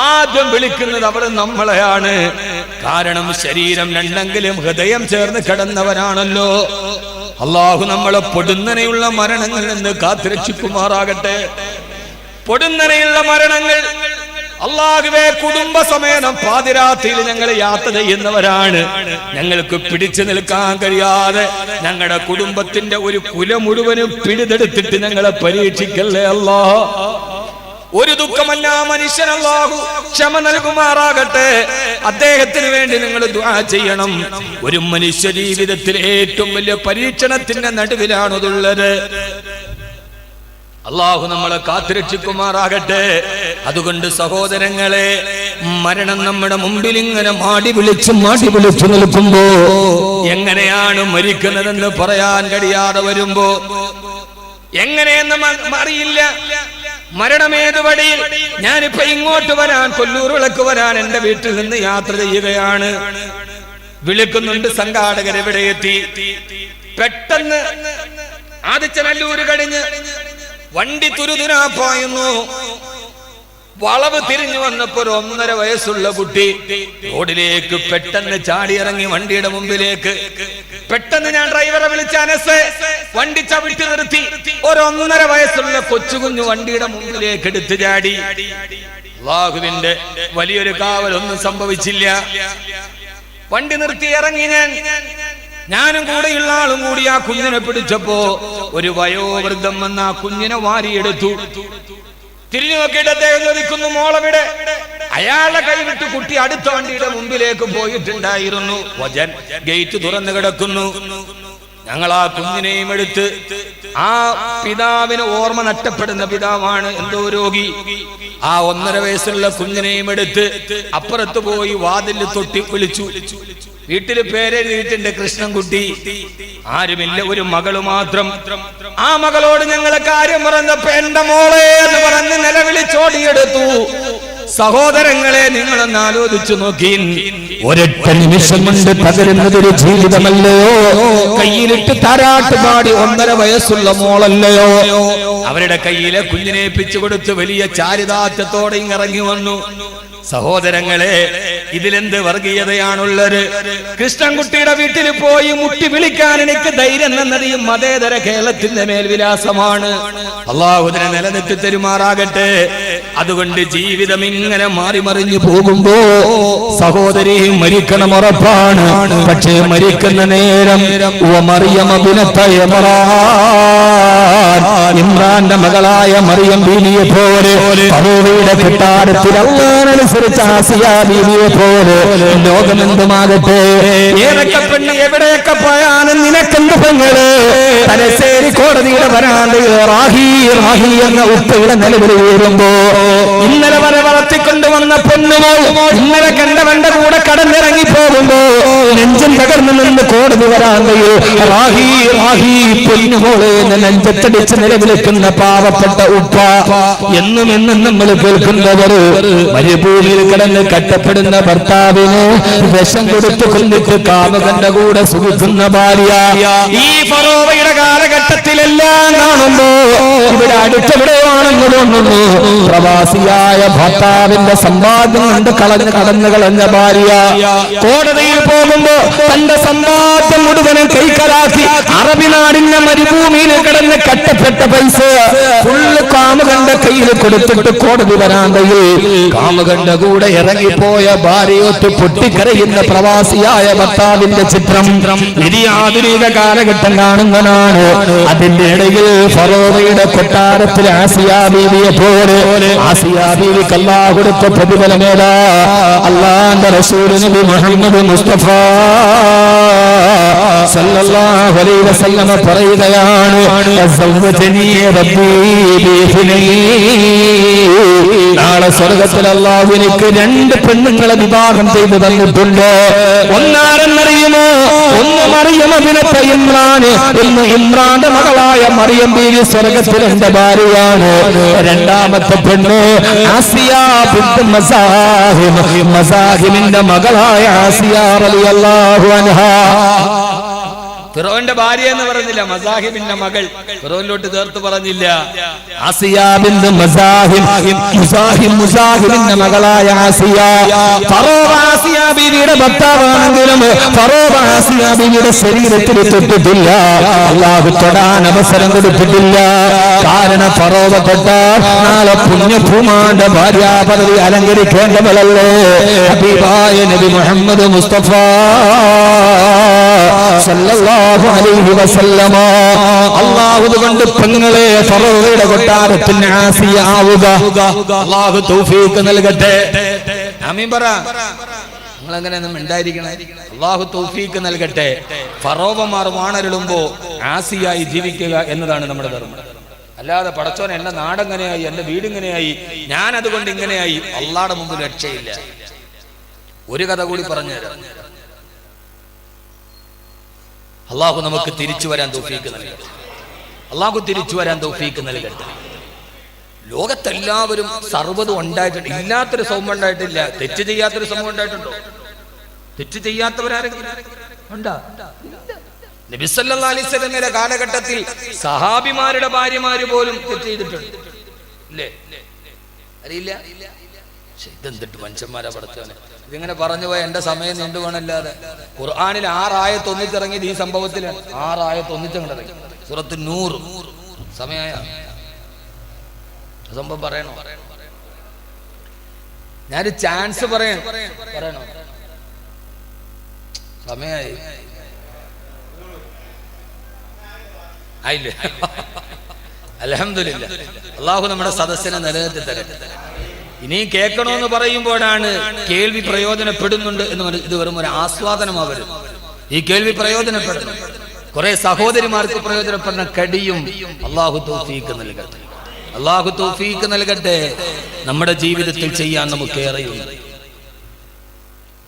ആദ്യം വിളിക്കുന്നത് അവൾ നമ്മളെയാണ്. കാരണം ശരീരം രണ്ടെങ്കിലും ഹൃദയം ചേർന്ന് കിടന്നവരാണല്ലോ. അള്ളാഹു നമ്മളെ പൊടുന്നനെയുള്ള മരണങ്ങളിൽ നിന്ന് കാത്തുരക്ഷിക്കുമാറാകട്ടെ. പൊടുന്നനെയുള്ള മരണങ്ങൾ അള്ളാഹുവേ, കുടുംബസമേതം പാതിരാത്രിയിൽ ഞങ്ങൾ യാത്ര ചെയ്യുന്നവരാണ്. ഞങ്ങൾക്ക് പിടിച്ചു നിൽക്കാൻ കഴിയാതെ ഞങ്ങളുടെ കുടുംബത്തിന്റെ ഒരു കുല മുഴുവനും പിടിതെടുത്തിട്ട് ഞങ്ങളെ പരീക്ഷിക്കല്ലേ അല്ലാ. ഒരു ദുഃഖമല്ല മനുഷ്യൻ അല്ലാഹു ക്ഷമ നൽകുമാറാകട്ടെ. അദ്ദേഹത്തിന് വേണ്ടി നിങ്ങൾ ദുആ ചെയ്യണം. ഒരു മനുഷ്യ ജീവിതത്തിൽ ഏറ്റവും വലിയ പരീക്ഷണത്തിന്റെ നടുവിലാണുള്ളത്. അള്ളാഹു നമ്മളെ കാത്തുരക്ഷിക്കുമാറാകട്ടെ. അതുകൊണ്ട് സഹോദരങ്ങളെ, മരണം നമ്മുടെ മുമ്പിൽ ഇങ്ങനെ മാടി വിളിച്ചു നിൽക്കുമ്പോ എങ്ങനെയാണ് മരിക്കുന്നതെന്ന് പറയാൻ കഴിയാതെ വരുമ്പോ എങ്ങനെയെന്ന് അറിയില്ല. മരണമേത് വഴിയിൽ? ഞാനിപ്പോ ഇങ്ങോട്ട് വരാൻ, കൊല്ലൂർ വിളക്ക് വരാൻ എന്റെ വീട്ടിൽ നിന്ന് യാത്ര ചെയ്യുകയാണ്. വിളിക്കുന്നുണ്ട് സംഘാടകർ, എവിടെ എത്തി? പെട്ടെന്ന് ആദിച്ചനല്ലൂര് കഴിഞ്ഞ് വണ്ടി തുരുതുരാ പായുന്നു. വളവ് തിരിഞ്ഞു വന്നപ്പോ ഒരു 1.5 വയസ്സുള്ള കുട്ടി റോഡിലേക്ക് പെട്ടെന്ന് ചാടിയിറങ്ങി വണ്ടിയുടെ മുമ്പിലേക്ക്. പെട്ടെന്ന് ഞാൻ ഡ്രൈവറെ വിളിച്ച അനസ് വണ്ടി ചവിട്ടി നിർത്തി. ഒരു 1.5 വയസ്സുള്ള കൊച്ചുകുഞ്ഞു വണ്ടിയുടെ മുമ്പിലേക്ക് എടുത്തു ചാടി. അല്ലാഹുവിന്റെ വലിയൊരു കാവലൊന്നും സംഭവിച്ചില്ല. വണ്ടി നിർത്തി ഇറങ്ങി ഞാനും കൂടെയുള്ള ആളും കൂടി ആ കുഞ്ഞിനെ പിടിച്ചപ്പോ ഒരു വയോവൃദ്ധം വന്ന് ആ കുഞ്ഞിനെ വാരിയെടുത്തു. തിരിഞ്ഞു നോക്കിയിട്ട് അദ്ദേഹം ചോദിക്കുന്നു, മോളെവിടെ? അയാളെ കൈവിട്ട് കുട്ടി അടുത്ത വണ്ടിയുടെ മുമ്പിലേക്ക് പോയിട്ടുണ്ടായിരുന്നു. ഗേറ്റ് തുറന്നു കിടക്കുന്നു. ഞങ്ങൾ ആ കുഞ്ഞിനെയും എടുത്ത്, ആ പിതാവിന് ഓർമ്മ നഷ്ടപ്പെടുന്ന പിതാവാണ്, എന്തോ രോഗി. ആ 1.5 വയസ്സുള്ള കുഞ്ഞിനെയും എടുത്ത് അപ്പുറത്ത് പോയി വാതിൽ തൊട്ടി വിളിച്ചു. വീട്ടില് പേരെഴുതിയിട്ടുണ്ട് കൃഷ്ണൻകുട്ടി. ആരുമില്ല, ഒരു മകള് മാത്രം. ആ മകളോട് ഞങ്ങളെ കാര്യം പറഞ്ഞപ്പോ എന്റെ മോളെ എന്ന് പറഞ്ഞ് നിലവിളിച്ചോടിയെടുത്തു. സഹോദരങ്ങളെ, നിങ്ങളൊന്ന് ആലോചിച്ചു നോക്കി. ഒരൊറ്റ നിമിഷം കൊണ്ട് തകരുന്നതൊരു ജീവിതമല്ലയോ? കയ്യിലിട്ട് താരാട്ടുപാടി 1.5 വയസ്സുള്ള മോളല്ലയോ? അവരുടെ കയ്യിലെ കുഞ്ഞിനെ ഏൽപ്പിച്ചു കൊടുത്ത് വലിയ ചാരിതാർത്ഥ്യത്തോടെ ഇറങ്ങി വന്നു. സഹോദരങ്ങളെ, ഇതിലെന്ത് വർഗീയതയാണുള്ളത്? കൃഷ്ണൻകുട്ടിയുടെ വീട്ടിൽ പോയി മുട്ടി വിളിക്കാൻ എനിക്ക് ധൈര്യം എന്നത് ഈ മതേതര കേരളത്തിന്റെ മേൽവിലാസമാണ്. അള്ളാഹുവിനെ നിലനിർത്തി തരുമാറാകട്ടെ. അതുകൊണ്ട് ജീവിതം ഇങ്ങനെ മാറി മറിഞ്ഞു പോകുമ്പോ സഹോദരി മരിക്കണം ഉറപ്പാണ്. പക്ഷേ മരിക്കുന്ന നേരം ഇമ്രാന്റെ മകളായ മറിയം ബീവിയെ പോലെ ഫറോവയുടെ കൊട്ടാരത്തിൽ അല്ലാഹുവിനനുസരിച്ച് ആസിയ ബീവിയെ പോലെ ലോകമെന്തുമാകട്ടെ, ഏതൊക്കെ പെണ്ണ് എവിടെയൊക്കെ പോയാലും നിനക്കെന്ത് പെങ്ങള്? തലശ്ശേരി കോടതിയുടെ വരാന്തയിൽ റാഹി റാഹി എന്ന ഉപ്പയുടെ നിലവിൽ ഉയരുമ്പോ ഇന്നലെ വരെ വളർത്തിക്കൊണ്ടുവന്ന പൊന്നുമോ ഇന്നലെ കണ്ടവന്റെ കൂടെ കടന്നിറങ്ങി പോകുമ്പോ നെഞ്ചും തകർന്നു നിന്ന് കോടതി വരാന്തയിൽ റാഹി റാഹി പൊന്നുമോളെ നെഞ്ചത്തടിച്ച് നിലവിളിക്കുന്ന പാവപ്പെട്ട ഉപ്പ. എന്നും നമ്മൾ കേൾക്കുന്നവർ മരുഭൂമിയിൽ കിടന്ന് കട്ടപ്പെടുന്ന ഭർത്താവിന് വിഷം കൊടുത്തു കൊണ്ടിട്ട് കാമുകന്റെ കൂടെ സുഖിക്കുന്ന ഭാര്യ. ഈ ഫറോവയുടെ കാലഘട്ടത്തിലെല്ലാം കാണുമ്പോ ഇവിടെ അടുത്തെവിടെയാണെന്ന് തോന്നുന്നു പ്രവാസിയായ ഭർത്താവിന്റെ സമ്പാദ്യം കൊണ്ട് കടന്നു കളഞ്ഞ ഭാര്യ കോടതിയിൽ പോകുമ്പോ തന്റെ സമ്പാദ്യം മുഴുവനും കൈക്കലാക്കി അറബി നാടിന്റെ മരുഭൂമിയിൽ കിടന്ന് കട്ടപ്പെട്ട പൈസ ഫുള്ള് കാമുകന്റെ കയ്യിൽ കൊടുത്തിട്ട് കോടതി വരാന്തയിൽ കാമുകന്റെ കൂടെ ഇറങ്ങിപ്പോയ ഭാര്യയൊത്ത് പൊട്ടിക്കരയുന്ന പ്രവാസിയായ ഭർത്താവിന്റെ ചിത്രം ഇനി ആധുനിക കാലഘട്ടം കാണുന്നതാണ്. അതിന്റെ ഇടയിൽ ഫറോവയുടെ കൊട്ടാരത്തിൽ ആസിയ ബീവിയെ പോലെ ആസിയ ബീവിക്ക് അല്ലാഹു കൊടുത്ത പ്രതിഫലമേതാ? അല്ലാഹുവിന്റെ റസൂൽ നബി മുഹമ്മദ് മുസ്തഫ സല്ലല്ലാഹു അലൈഹി വസല്ലം പറയുകയാണ്, സവ്വജനി റബ്ബി ബിഹിനൈ നാളെ സ്വർഗത്തിൽ അല്ലാഹു എനിക്ക് 2 പെണ്ണുങ്ങളെ വിവാഹം ചെയ്തു തന്നിട്ടുണ്ട്. ഒന്നാരെന്നറിയുമോ? ഒന്ന് മറിയം ബിനത്ത് ഇമ്രാൻ, ഒന്ന് ഇമ്രാന്റെ മകളായ മറിയം ബീവി സ്വർഗത്തിൽ എന്റെ ഭാര്യയാണ്. രണ്ടാമത്തെ പെണ്ണ് ആസിയ ബിൻത് മസാഹിം, മസാഹിമിന്റെ മകളായ ആസിയ റളിയല്ലാഹു അൻഹാ. ഫിറോന്റെ ഭാര്യ എന്ന് പറഞ്ഞില്ല, മസാഹിമിന്റെ മകൾ. ഫിറോനിലോട്ട് ചേർത്ത് പറഞ്ഞില്ല. ആസിയ ബിൻത് മസാഹിം, മുസാഹിമിന്റെ മകളായ ആസിയ. ഫറോവ ആസിയ ബീവിയുടെ ഭർത്താവാണെങ്കിലും ഫറോവ ആസിയ ബീവിയുടെ ശരീരത്തിൽ തൊട്ടിട്ടില്ല. അല്ലാഹു തൊടാൻ അവസരം കൊടുത്തിട്ടില്ല. കാരണം ഫറോവ തൊട്ടാൽ നാളെ പുണ്യഭൂമാന്റെ ഭാര്യാപദവി അലങ്കരിക്കേണ്ടവളല്ലേ ഹബീബായ നബി മുഹമ്മദ് മുസ്തഫ സല്ലല്ലാഹു അലൈഹി വസല്ലമ. അല്ലാഹു കൊണ്ട് പെങ്ങളെ ഫറോവയുടെ കൊട്ടാരത്തിൽ ആസിയ ആവുക. അല്ലാഹു തൗഫീഖ് നൽകട്ടെ. ആമീൻ പറ. നിങ്ങൾ അങ്ങനെയൊന്നും ഉണ്ടായിരിക്കണേ. അല്ലാഹു തൗഫീഖ് നൽകട്ടെ. ഫറോവമാർ വാണരുളുമ്പോ ആസിയായി ജീവിക്കുക എന്നതാണ് നമ്മുടെ ധർമ്മം. അല്ലാതെ പടച്ചോൻ എന്റെ നാടെങ്ങനെയായി, എന്റെ വീടിങ്ങനെയായി, ഞാൻ അതുകൊണ്ട് ഇങ്ങനെയായി, അള്ളാഹുടെ മുമ്പിൽ രക്ഷയില്ല. ഒരു കഥ കൂടി പറഞ്ഞുതരാം. അള്ളാഹു നമുക്ക് തിരിച്ചു വരാൻ തൗഫീഖ് നൽകട്ടെ. അള്ളാഹു തിരിച്ചു വരാൻ തൗഫീഖ് നൽകട്ടെ. ലോകത്തെല്ലാവരും സർവ്വതും ഉണ്ടായിട്ടുണ്ട്. ഇല്ലാത്തൊരു സമൂഹം ഉണ്ടായിട്ടില്ല. തെറ്റ് ചെയ്യാത്തൊരു സമൂഹം ഉണ്ടായിട്ടുണ്ടോ? തെറ്റ് ചെയ്യാത്തവരാരെങ്കിലും ഉണ്ടോ? നബി സല്ലല്ലാഹു അലൈഹി വസല്ലമയുടെ കാലഘട്ടത്തിൽ സഹാബിമാരുടെ ഭാര്യമാര് പോലും തെറ്റ് ചെയ്തിട്ടുണ്ട്. ഇല്ലേ? അറിയില്ല. ഇതെന്തിട്ട് മനുഷ്യന്മാരെ പടച്ചവനെ. ഇതിങ്ങനെ പറഞ്ഞു പോയ എന്റെ സമയം നീണ്ടുപോകണല്ലാതെ. ഖുർആനിൽ 6 ആയത്ത് ഒന്നിച്ചിറങ്ങിയത് ഈ സംഭവത്തിലാണ്. 6 ആയത്ത് ഒന്നിച്ചിറങ്ങി. സൂറത്ത് നൂർ. സമയായ സംഭവം പറയണോ? ഞാനൊരു ചാൻസ് പറയണോ? സമയായി ആയില്ലേ? അൽഹംദുലില്ലാ. അല്ലാഹു നമ്മുടെ സദസ്സിനെ നിലനിർത്തി തരട്ടെ. ഇനി കേൾക്കണമെന്ന് പറയുമ്പോഴാണ് കേൾവി പ്രയോജനപ്പെടുന്നുണ്ട് എന്ന് പറയുന്നത്. ഇത് വെറും ഒരു ആസ്വാദനമാവരുത്. ഈ കേൾവി പ്രയോജനപ്പെടുന്നു. കുറെ സഹോദരിമാർക്ക് പ്രയോജനപ്പെടുന്ന കടിയും അല്ലാഹു തൗഫീഖ് നൽകട്ടെ. അല്ലാഹു തൗഫീഖ് നൽകട്ടെ. നമ്മുടെ ജീവിതത്തിൽ ചെയ്യാൻ നമുക്ക് ഏറെയുണ്ട്.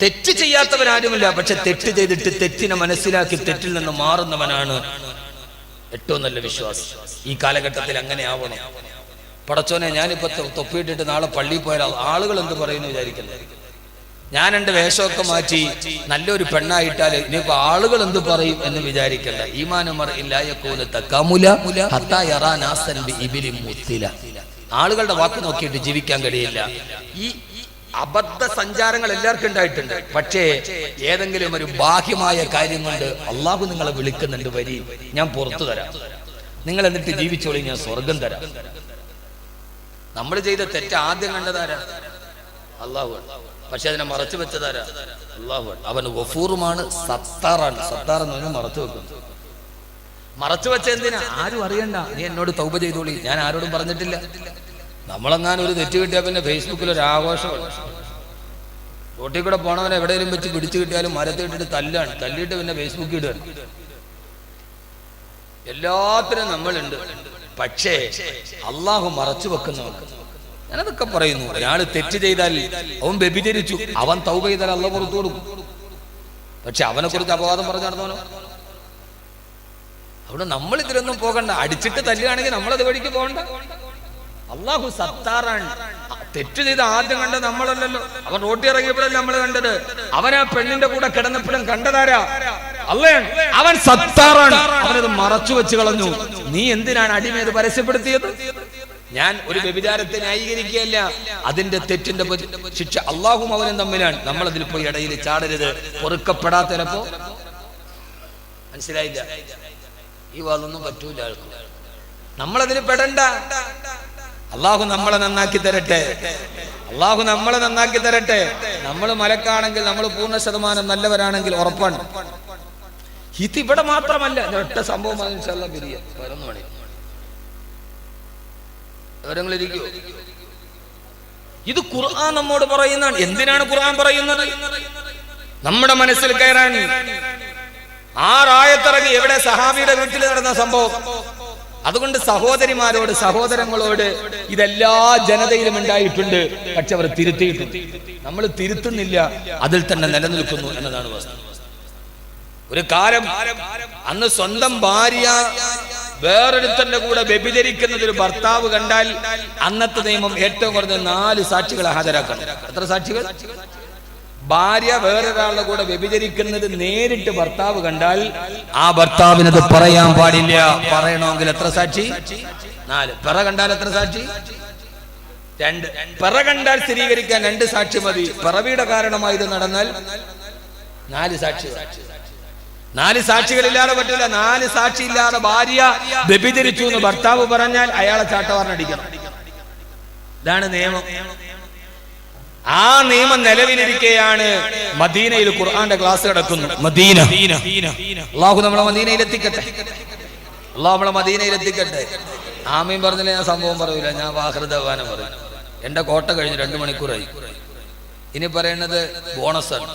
തെറ്റ് ചെയ്യാത്തവരാരുമില്ല. പക്ഷെ തെറ്റ് ചെയ്തിട്ട് തെറ്റിനെ മനസ്സിലാക്കി തെറ്റിൽ നിന്ന് മാറുന്നവനാണ് ഏറ്റവും നല്ല വിശ്വാസം. ഈ കാലഘട്ടത്തിൽ അങ്ങനെ ആവണം. പടച്ചോനെ, ഞാനിപ്പോ തൊപ്പിയിട്ടിട്ട് നാളെ പള്ളിയിൽ പോയാൽ ആളുകൾ എന്ത് പറയുന്നു വിചാരിക്കുന്നത്? ഞാൻ എന്റെ വേഷമൊക്കെ മാറ്റി നല്ലൊരു പെണ്ണായിട്ടാൽ ഇനിയിപ്പോ ആളുകൾ എന്ത് പറയും എന്ന് വിചാരിക്കണ്ട. ആളുകളുടെ വാക്ക് നോക്കിയിട്ട് ജീവിക്കാൻ കഴിയില്ല. ഈ അബദ്ധ സഞ്ചാരങ്ങൾ എല്ലാവർക്കും ഉണ്ടായിട്ടുണ്ട്. പക്ഷേ ഏതെങ്കിലും ഒരു ബാഹ്യമായ കാര്യം കൊണ്ട് അള്ളാഹു നിങ്ങളെ വിളിക്കുന്നുണ്ട്, വരി, ഞാൻ പുറത്തു തരാം, നിങ്ങൾ എന്നിട്ട് ജീവിച്ചോളി, ഞാൻ സ്വർഗം തരാം. നമ്മൾ ചെയ്ത തെറ്റ് ആദ്യം കണ്ടതാരാ? അള്ളാഹു. പക്ഷെ അതിനെ മറച്ചു വെച്ചതാരാ? അള്ളാഹു. അവൻ ഗഫൂറുമാണ്, സത്താറാണ്. സത്താർ എന്ന് പറഞ്ഞാൽ മറച്ചു വെക്കുന്നു. മറച്ചു വെച്ച എന്തിനാ? ആരും അറിയണ്ട. നീ എന്നോട് തൗബ ചെയ്തോളി, ഞാൻ ആരോടും പറഞ്ഞിട്ടില്ല. നമ്മളെങ്ങാനും ഒരു തെറ്റ് കിട്ടിയാൽ പിന്നെ ഫേസ്ബുക്കിൽ ഒരു ആഘോഷമാണ്. റോട്ടിൽ കൂടെ പോണവനെ എവിടെയെങ്കിലും വെച്ച് പിടിച്ചു കിട്ടിയാലും മരത്തിൽ ഇട്ടിട്ട് തല്ലാണ്. തല്ലിയിട്ട് പിന്നെ ഫേസ്ബുക്കിൽ ഇടുകയാണ്. എല്ലാത്തിനും നമ്മളുണ്ട്. പക്ഷേ അള്ളാഹു മറച്ചു വെക്കുന്നവർക്ക് ഞാനതൊക്കെ പറയുന്നു. ഒരാള് തെറ്റ് ചെയ്താൽ അവൻ വ്യഭിചരിച്ചു, അവൻ തൗബ ചെയ്താൽ അള്ളാഹു പുറത്തു കൊടുക്കും. പക്ഷെ അവനെ കുറിച്ച് അപവാദം പറഞ്ഞു നടന്നവനോ? അവിടെ നമ്മൾ ഇതിലൊന്നും പോകണ്ട. അടിച്ചിട്ട് തല്ലുകയാണെങ്കിൽ നമ്മളത് വഴിക്ക് പോകണ്ട. അള്ളാഹു സത്താറാണ്. തെറ്റ് ചെയ്ത് ആദ്യം കണ്ടത് നമ്മളല്ലല്ലോ. അവൻ റോട്ടി ഇറങ്ങിയപ്പോഴല്ലേ നമ്മൾ കണ്ടത്. അവൻ ആ പെണ്ണിന്റെ കൂടെ കിടന്നപ്പോഴും കണ്ടതാരാ? അള്ളയാണ്. അവൻ സത്താറാണ്. അവനത് മറച്ചു വെച്ച് കളഞ്ഞു. നീ എന്തിനാണ് അടിമയത് പരസ്യപ്പെടുത്തിയത്? ഞാൻ ഒരു വ്യഭിചാരത്തെ ന്യായീകരിക്കുകയല്ല. അതിന്റെ തെറ്റിന്റെ ശിക്ഷ അള്ളാഹും അവനും തമ്മിലാണ്. നമ്മൾ അതിൽ പോയി ഇടയിൽ ചാടരുത്. പൊറുക്കപ്പെടാത്തപ്പോ മനസ്സിലായില്ല. ഈ വാദമൊന്നും പറ്റൂല. നമ്മളതിൽ പെടണ്ട. അള്ളാഹു നമ്മളെ നന്നാക്കി തരട്ടെ. അള്ളാഹു നമ്മളെ നന്നാക്കി തരട്ടെ. നമ്മൾ മലക്കാണെങ്കിൽ, നമ്മൾ 100% നല്ലവരാണെങ്കിൽ ഉറപ്പാണ്. ഇതിവിടെ മാത്രമല്ല. ഒറ്റ സംഭവം വിവരങ്ങളിരിക്കോ? ഇത് ഖുർആൻ നമ്മോട് പറയുന്നതാണ്. എന്തിനാണ് ഖുർആൻ പറയുന്നത്? നമ്മുടെ മനസ്സിൽ കയറാൻ. 6 ആയത്തിറങ്ങി. എവിടെ? സഹാബിയുടെ വീട്ടിൽ നടന്ന സംഭവം. അതുകൊണ്ട് സഹോദരിമാരോട് സഹോദരങ്ങളോട് ഇതെല്ലാ ജനതയിലും ഉണ്ടായിട്ടുണ്ട്. പക്ഷെ അവർ തിരുത്തിയിട്ടുണ്ട്. നമ്മൾ തിരുത്തുന്നില്ല, അതിൽ തന്നെ നിലനിൽക്കുന്നു എന്നതാണ് വസ്തുത. ഒരു കാലം അന്ന് സ്വന്തം ഭാര്യ വേറൊരുത്തന്റെ കൂടെ വ്യഭിചരിക്കുന്നത് ഒരു ഭർത്താവ് കണ്ടാൽ അന്നത്തെ നിയമം ഏറ്റവും കുറഞ്ഞ 4 സാക്ഷികളെ ഹാജരാക്കണം. എത്ര സാക്ഷികൾ? ഭാര്യ വേറൊരാളുടെ കൂടെ വ്യഭിചരിക്കുന്നത് നേരിട്ട് ഭർത്താവ് കണ്ടാൽ ആ ഭർത്താവിനത് പറയാൻ പാടില്ല. പറയണമെങ്കിൽ എത്ര സാക്ഷി? 4. പിറ കണ്ടാൽ എത്ര സാക്ഷി? 2. പിറ കണ്ടാൽ സ്ഥിരീകരിക്കാൻ 2 സാക്ഷി മതി. പിറവിയുടെ കാരണമായി ഇത് നടന്നാൽ 4 സാക്ഷി. 4 സാക്ഷികളില്ലാതെ പറ്റില്ല. 4 സാക്ഷി ഇല്ലാതെ ഭാര്യ വ്യഭിചരിച്ചു എന്ന് ഭർത്താവ് പറഞ്ഞാൽ അയാളെ ചാട്ടവാറിനടിക്കണം. ഇതാണ് നിയമം. ആ നിയമം നിലവിലിരിക്കെയാണ് മദീനയിൽ ഖുർആന്റെ ക്ലാസ് നടക്കുന്നു. മദീന, അല്ലാഹു നമ്മളെ മദീനയിൽ എത്തിക്കട്ടെ. അല്ലാഹു നമ്മളെ മദീനയിൽ എത്തിക്കട്ടെ. ആമീൻ പറഞ്ഞില്ല, ഞാൻ സംഭവം പറയൂല, ഞാൻ വാഹൃദവാനം പറയും. എന്റെ കോട്ട കഴിഞ്ഞ് 2 മണിക്കൂറായി. ഇനി പറയുന്നത് ബോണസാണ്.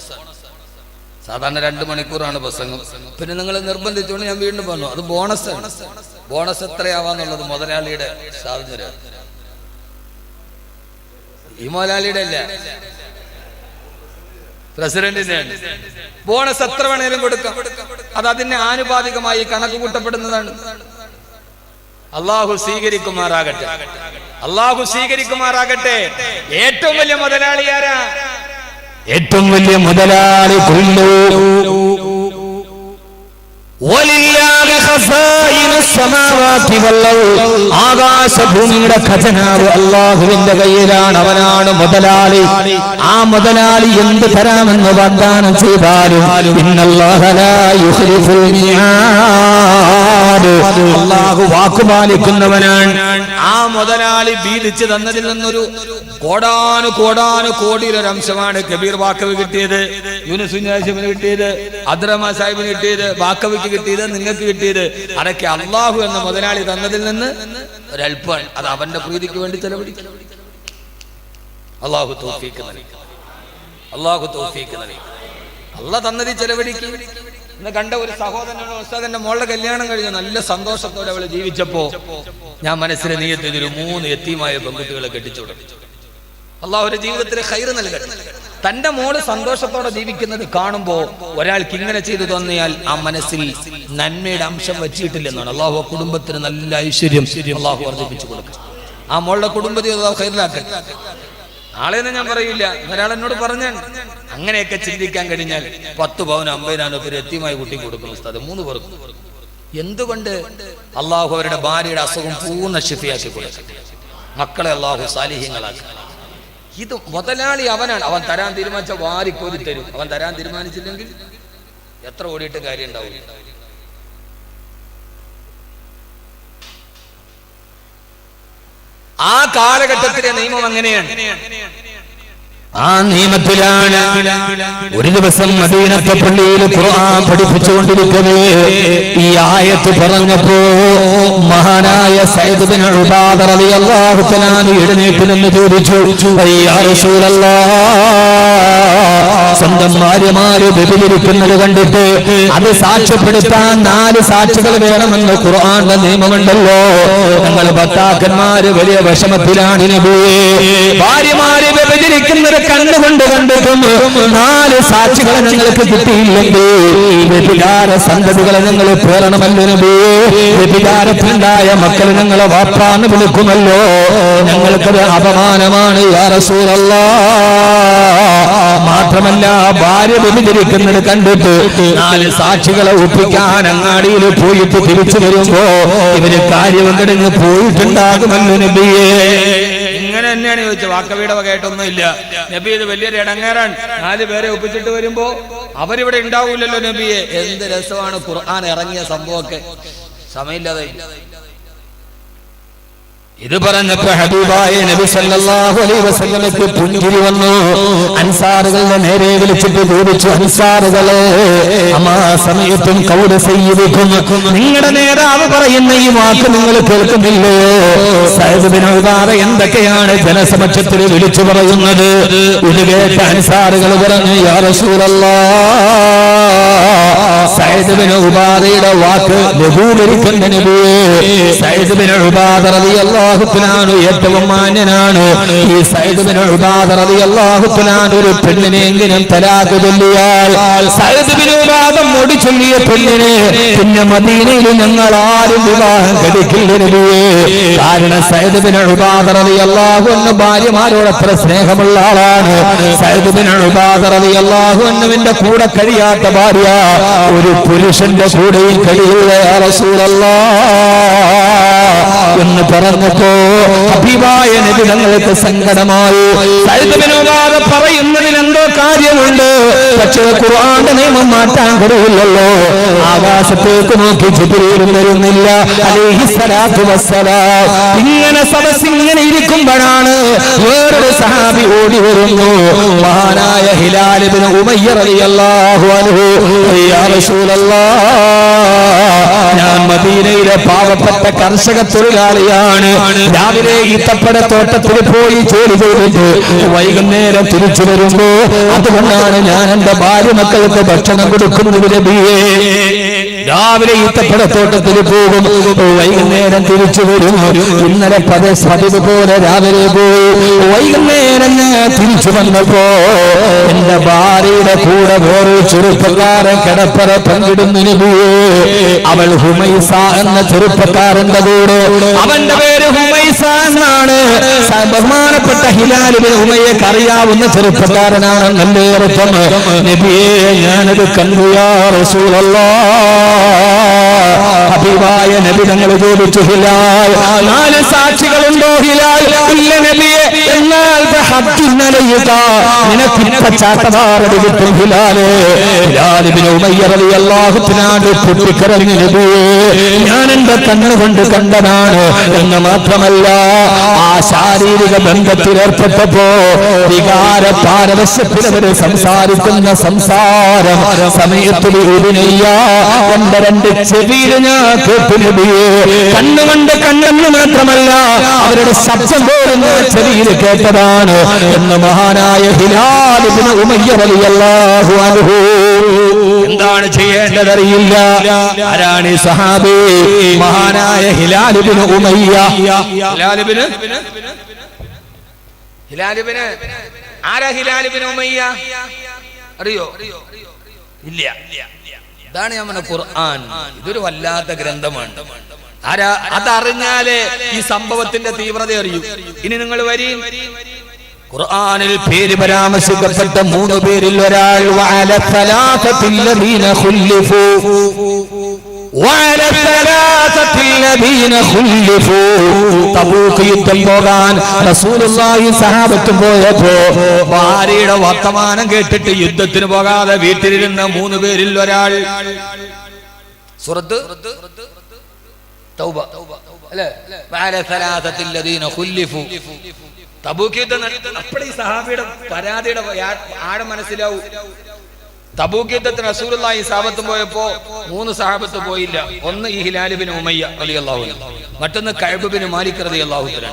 സാധാരണ 2 മണിക്കൂറാണ് പ്രസംഗം. പിന്നെ നിങ്ങൾ നിർബന്ധിച്ചുകൊണ്ട് ഞാൻ വീണ്ടും പറഞ്ഞു, അത് ബോണസാണ്. ബോണസ് എത്രയാവാന്നുള്ളത് മുതലാളിയുടെ സ്വാതന്ത്ര്യം. ഈ മുതലാളിയുടെ അല്ല, പ്രസിഡന്റിന്റെ. ബോണസ് എത്ര വേണേലും കൊടുക്കാം. അത് അതിന് ആനുപാതികമായി കണക്ക് കൂട്ടപ്പെടുന്നതാണ്. അള്ളാഹു സ്വീകരിക്കുമാറാകട്ടെ. അള്ളാഹു സ്വീകരിക്കുമാറാകട്ടെ. ഏറ്റവും വലിയ മുതലാളി ആരാ? ഏറ്റവും വലിയ മുതലാളി ആകാശഭൂമിയുടെ ഖജനാവ് അല്ലാഹുവിന്റെ കയ്യിലാണ്. അവനാണ് മുതലാളി. ആ മുതലാളി എന്ത് തരാമെന്ന് വാഗ്ദാനം ചെയ്താലും അല്ലാഹു വാക്കുപാലിക്കുന്നവനാണ്. ആ മുതലാളി വീതിച്ചു തന്നതിൽ നിന്നൊരു കോടിയിലൊരു അംശമാണ് കബീർ വാക്കവ് കിട്ടിയത്, യൂനുസ് ഹാശിമിന് കിട്ടിയത്, അബ്ദുറഹ്മാൻ സാഹിബിന് കിട്ടിയത്, വാക്കവിക്ക് കിട്ടിയത്, നിങ്ങൾക്ക് കിട്ടിയത്. അതൊക്കെ അള്ളാഹു എന്ന മുതലാളി തന്നതിൽ നിന്ന് ഒരൽപ്പാണ്. അത് അവന്റെ പ്രീതിക്ക് വേണ്ടി ചെലവഴിക്കും. അള്ളാഹു തൗഫീഖ് നൽകി. അള്ളാഹു തൗഫീഖ് നൽകി. അള്ളാഹ് തന്നതി ചെലവഴിക്കും. ഇന്ന് കണ്ട ഒരു സഹോദരനോട് ഉസ്താദിന്റെ മോളുടെ കല്യാണം കഴിഞ്ഞ നല്ല സന്തോഷത്തോടെ അവള് ജീവിച്ചപ്പോ ഞാൻ മനസ്സിലെ നീയത്ത് ഇതൊരു 3 യത്തീമായ പെൺകുട്ടികളെ കെട്ടിച്ചു കൊടുത്തു. അള്ളാഹുവിന്റെ ജീവിതത്തിൽ ഖൈർ നൽകട്ടെ. തന്റെ മോള് സന്തോഷത്തോടെ ജീവിക്കുന്നത് കാണുമ്പോ ഒരാൾക്ക് ഇങ്ങനെ ചെയ്തു തോന്നിയാൽ ആ മനസ്സിൽ നന്മയുടെ അംശം വച്ചിട്ടില്ലെന്നാണ്. അള്ളാഹു കുടുംബത്തിന് നല്ല ഐശ്വര്യം അള്ളാഹു വർദ്ധിപ്പിച്ചു കൊടുക്കും. ആ മോളുടെ കുടുംബത്തെ അള്ളാഹു ഖൈറിലാക്കട്ടെ. നാളെന്ന് ഞാൻ പറയില്ല, ഒരാൾ എന്നോട് പറഞ്ഞാൽ അങ്ങനെയൊക്കെ ചിന്തിക്കാൻ കഴിഞ്ഞാൽ 10 പവന് 50,000 പേര് യത്തീമായി കുട്ടി കൊടുക്കും ഉസ്താദ് 3 പേർക്ക്. എന്തുകൊണ്ട്? അള്ളാഹു അവരുടെ ഭാര്യയുടെ അസുഖം പൂർണ്ണ ശിഫയാക്കി കൊടുക്കട്ടെ. മക്കളെ അള്ളാഹു സാലിഹ്യങ്ങളാക്കി. ഇത് മുതലാളി അവനാണ്. അവൻ തരാൻ തീരുമാനിച്ച വാരിക്കോരി തരും. അവൻ തരാൻ തീരുമാനിച്ചില്ലെങ്കിൽ എത്ര ഓടിയിട്ട് കാര്യം ഉണ്ടാവും. ആ കാലഘട്ടത്തിലെ നിയമം അങ്ങനെയാണ്. ആ നിയമത്തിലാണ് ഒരു ദിവസം മദീനത്തെ പള്ളിയിൽ ഖുർആൻ പഠിപ്പിച്ചുകൊണ്ടിരിക്കവേ ഈ ആയത്ത് പറഞ്ഞപ്പോ മഹാനായ സയ്യിദ് ബിൻ ഉബാദ റളിയല്ലാഹു തആല എഴുന്നേറ്റ് നിന്ന് ചോദിച്ചു, യാ റസൂലല്ലാഹ്, സ്വന്തം ഭാര്യമാര് വ്യഭിചരിക്കുന്നത് കണ്ടിട്ട് അത് സാക്ഷ്യപ്പെടുത്താൻ 4 സാക്ഷികൾ വേണമെന്ന് ഖുർആന്റെ നിയമമുണ്ടല്ലോ. ഞങ്ങൾ ഭർത്താക്കന്മാര് വലിയ വിഷമത്തിലാണ് നബിയേ. ഭാര്യമാര് വ്യഭിചരിക്കുന്നത് കണ്ടുകൊണ്ട് കണ്ടിട്ടും 4 സാക്ഷികളെ ഞങ്ങൾക്ക് കിട്ടിയില്ലെങ്കിൽ വ്യഭിചാര സന്തതികളെ ഞങ്ങൾ പേരണമല്ലോ നബിയേ. വ്യഭിചാരത്തിലുണ്ടായ മക്കൾ ഞങ്ങളെ വാപ്പാന്ന് വിളിക്കുമല്ലോ. ഞങ്ങൾക്കത് അപമാനമാണ് യാ റസൂലല്ലാഹ്. മാത്രമല്ല ഭാര്യ വ്യഭിചരിക്കുന്നത് കണ്ടിട്ട് 4 സാക്ഷികളെ ഒപ്പിക്കാൻ അങ്ങാടിയിൽ പോയിട്ട് തിരിച്ചു വരുമ്പോ ഇവര് കാര്യം കിടന്ന് പോയിട്ടുണ്ടാകുമല്ലോ നബിയേ. ഇങ്ങനെ തന്നെയാണ് ചോദിച്ചത്. വാക്കവിയുടെ വകയായിട്ടൊന്നും ഇല്ല നബി. ഇത് വലിയൊരു ഇടങ്ങേറാണ്. 4 പേരെ ഒപ്പിച്ചിട്ട് വരുമ്പോ അവരിവിടെ ഉണ്ടാവൂലല്ലോ നബിയെ. എന്ത് രസമാണ് ഖുർആൻ ഇറങ്ങിയ സംഭവമൊക്കെ. സമയമില്ലാതെ ഇത് പറഞ്ഞപ്പോ ഹബീബായ നബി സല്ലല്ലാഹു അലൈഹി വസല്ലമക്ക് പുഞ്ചിരി വന്നു. അൻസാറുകളുടെ നേരെ വിളിച്ചിട്ട് ചോദിച്ചു, അൻസാറുകളെ, അമാ സമയത്തും ഖൗല സയ്യിദിക്കും, നിങ്ങളുടെ നേതാവ് പറയുന്ന ഈ വാക്ക് നിങ്ങൾ കേൾക്കുന്നില്ലയോ? സയ്യിദ് ബിൻ ഉബാദ എന്തൊക്കെയാണ് ജനസമക്ഷത്തിൽ വിളിച്ചു പറയുന്നത്? ഇത് കേട്ട അൻസാറുകൾ പറഞ്ഞു, യാ റസൂലല്ലാഹ്, സഅദ് ഇബ്നു ഉബാദയുടെ വാക്ക് ലഘൂകരിക്കുന്ന നബിയെ. സഅദ് ഇബ്നു ഉബാദ റളിയല്ലാഹു തആല ഏറ്റവും മാന്യനാണ്. ഈ സഅദ് ഇബ്നു ഉബാദ റളിയല്ലാഹു തആല ഒരു പെണ്ണിനെങ്കിലും തലാഖ് ചൊല്ലിയാൽ സഅദ് ഇബ്നു ഉബാദ മുടി ചൊല്ലിയ പെണ്ണിനെ പിന്നെ മദീനയിൽ ഞങ്ങൾ ആരും വിവാഹം കഴിക്കില്ല നബിയെ. കാരണം സഅദ് ഇബ്നു ഉബാദ റളിയല്ലാഹു അൻഹു ഭാര്യമാരോട് അത്ര സ്നേഹമുള്ള ആളാണ്. സഅദ് ഇബ്നു ഉബാദ റളിയല്ലാഹു അൻഹുവിന്റെ കൂടെ കഴിയാത്ത ഭാര്യ ഒരു പുരുഷന്റെ കൂടെയും കഴിയില്ല യാ റസൂലല്ലാഹ് എന്ന് പറഞ്ഞപ്പോ ഹബീബായ നബി തങ്ങൾക്ക് സങ്കടമായി. സഅദ് ഇബ്നു ഉബാദ പറയുന്നതിൽ എന്തോ കാര്യമുണ്ട്, പക്ഷേ ഖുർആന്റെ നിയമം മാറ്റാൻ കഴിയില്ലല്ലോ. ആകാശത്തേക്ക് നോക്കി ജിബ്രീൽ വരുന്നില്ല അലൈഹിസ്സലാത്തു വസ്സലാം. ഇങ്ങനെ സദസ് ഇങ്ങനെ ഇരിക്കുമ്പോഴാണ് വേറൊരു സഹാബി ഓടി വരുന്നു. മഹാനായ ഹിലാൽ ഇബ്നു ഉമയ്യ റളിയല്ലാഹു അൻഹു. യാ റസൂലല്ലാഹ്, ഞാൻ മദീനയിലെ പാവപ്പെട്ട കർഷക തൊഴിലാളിയാണ്. രാവിലെ ഈത്തപ്പഴ തോട്ടത്തിൽ പോയി ജോലി ചെയ്തിട്ട് വൈകുന്നേരം തിരിച്ചു വരുമ്പോ അതുകൊണ്ടാണ് ഞാൻ എന്റെ ഭാര്യ മക്കൾക്ക് ഭക്ഷണം കൊടുക്കുന്നത് നബിയേ. രാവിലെ ഈത്തപ്പഴത്തോട്ടത്തിൽ പോകും, വൈകുന്നേരം തിരിച്ചു വരും. ഇന്നലെ പതിവ് പോലെ രാവിലെ പോയി വൈകുന്നേരം ഞാൻ തിരിച്ചു വന്നപ്പോ എന്റെ ഭാര്യയുടെ കൂടെ വേറെ ചെറുപ്പക്കാരൻ കിടപ്പറ പങ്കിടുന്നു നബിയേ. അവൾ ഹുമൈസ എന്ന ചെറുപ്പക്കാരന്റെ കൂടെ, അവന്റെ പേര് ഹുമൈസ എന്നാണ്. ബഹുമാനപ്പെട്ട ഹിലാൽ ഇബ്നു ഉമയ്യക്ക് അറിയാവുന്ന ചെറുപ്പക്കാരനാണ്. നല്ല അർത്ഥം നബിയേ, ഞാനത് കണ്ടു യാ റസൂലല്ലാഹ്. ഹബീബായ നബി തങ്ങൾ ചോദിച്ചു, ഹിലാൽ 4 സാക്ഷികളുണ്ടോ? ഹിലാൽ ഇല്ല നബിയെ. എന്നാൽ നിനക്ക് ചാട്ടവാറടി കിട്ടും ഹിലാലേ. ഹിലാൽ ഇബ്നു ഉമയ്യ റളിയല്ലാഹു തആല പൊട്ടിക്കരഞ്ഞു, നബിയേ, ഞാൻ എന്റെ കണ്ണുകൊണ്ട് കണ്ടതാണ് എന്ന് മാത്രമല്ല ആ ശാരീരിക ബന്ധത്തിൽ ഏർപ്പെട്ടപ്പോ വികാര പാരവശ്യത്തിൽ അവര് സംസാരിക്കുന്ന സംസാരം സമയത്ത് എന്റെ 2 ചെവിയിൽ ഞാൻ കേട്ടു നബിയേ. കണ്ണുകൊണ്ട് കണ്ണെന്ന് മാത്രമല്ല അവരുടെ ശബ്ദം പോലും ചെവിയിൽ കേട്ടതാണ് എന്ന് മഹാനായ ഹിലാൽ ഇബ്നു ഉമയ്യ റളിയല്ലാഹു അൻഹു. എന്താണ് ചെയ്യേണ്ടതറിയില്ല. ആരാണ് ഈ സഹാബി? മഹാനായ ഹിലാൽ ഇബ്നു ഉമയ്യ. ആരാ ഹിലാൽ ഇബ്നു ഉമയ്യ? അറിയോ? ഇല്ല. ഇതാണ് നമ്മുടെ ഖുർആൻ. ഇതൊരു വല്ലാത്ത ഗ്രന്ഥമാണ്. ആരാ അതറിഞ്ഞാലേ ഈ സംഭവത്തിന്റെ തീവ്രത അറിയൂ. ഇനി നിങ്ങൾ വരീ, ഖുർആനിൽ പേര് പരാമർശിക്കപ്പെട്ട 3 പേരിൽ ഒരാൾ തബൂക്ക് യുദ്ധം പോകാൻ റസൂലുള്ളാഹി സഹാബത്തും പോയപ്പോ ഭാര്യയുടെ വർത്തമാനം കേട്ടിട്ട് യുദ്ധത്തിന് പോകാതെ വീട്ടിലിരുന്ന 3 പേരിൽ ഒരാൾ. സൂറത്ത് തൗബ അല്ലേ? തബൂക്ക് യുദ്ധം അപ്പോൾ ഈ സഹാബിയുടെ പരാതിയുടെ ആഴ മനസ്സിലാവൂ. തബൂക്ക് യുദ്ധത്തിന് റസൂലുള്ളാഹി സഹാബത്തും പോയപ്പോ 3 സഹാബത്ത് പോയില്ല. ഒന്ന് ഈ ഹിലാൽ ഇബ്നു ഉമയ്യ റളിയല്ലാഹു അൻഹു, മറ്റൊന്ന് കഅബ് ഇബ്നു മാലിക് റളിയല്ലാഹു തആല.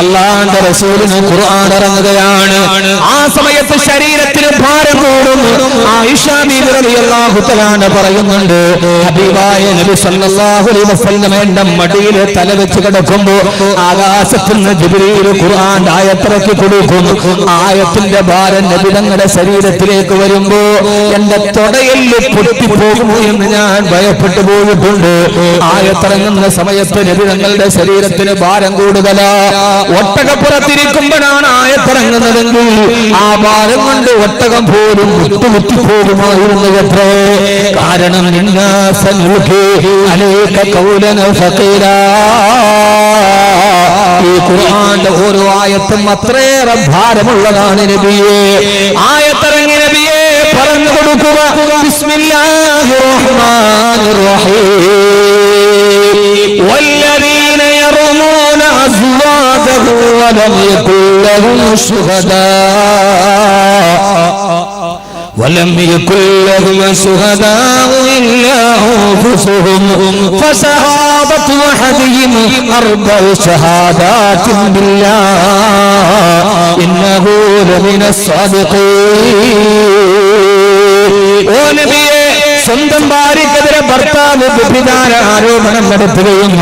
അല്ലാഹുവിന്റെ റസൂലിന് ഖുർആൻ ഇറങ്ങുകയാണ്. ആ സമയത്ത് ശരീരത്തിന് ഭാരം കൂടുന്നു. ആയിഷ ബീവി റളിയല്ലാഹു തആല പറയുന്നുണ്ട്, ഹബീബായ നബി സല്ലല്ലാഹു അലൈഹി വസല്ലം എന്റെ മടിയിൽ തല വെച്ച് കിടക്കുമ്പോൾ ആകാശത്ത് നിന്ന് ജിബ്രീൽ ഖുർആന്റെ ആയത്തിറക്കി കൊടുക്കും. ആയത്തിന്റെ ഭാരം നബി തങ്ങളുടെ ശരീരത്തിലേക്ക് വരുമ്പോ എന്റെ തുടയിൽ പൊട്ടിപ്പോകുമോ എന്ന് ഞാൻ ഭയപ്പെട്ടു പോയിട്ടുണ്ട്. ആയത്തിറങ്ങുന്ന സമയത്ത് നബി തങ്ങളുടെ ശരീരത്തിന് ഭാരം കൂടുതലാ. ഒട്ടകപ്പുറത്തിരിക്കുമ്പോഴാണ് ആയത്തിറങ്ങുന്നതെങ്കിൽ ആ ഭാരം കൊണ്ട് ഒട്ടകം പോലും മുട്ടുമുട്ടിപ്പോകുമായിരുന്നു അത്രേ. കാരണം ഈ ഖുർആന്റെ ഓരോ ആയത്തും അത്രയേറെ ഭാരമുള്ളതാണ് നബിയെ. ആയത്തിറങ്ങി നബിയെ പറഞ്ഞു കൊടുക്കുക, ബിസ്മില്ലാഹിർ റഹ്മാനിർ റഹീം. വല്ലദീന യർമൂന അസ്വാജഹും വലം യകുൽ ലഹും شهداء إلا أنفسهم فشهادة أحدهم 4 شهادات بالله إنه لمن الصادقين. ഓ നബിയേ, സ്വന്തം ഭാര്യക്കെതിരെ ഭർത്താവ് വ്യഭിചാര ആരോപണം നടത്തുകയും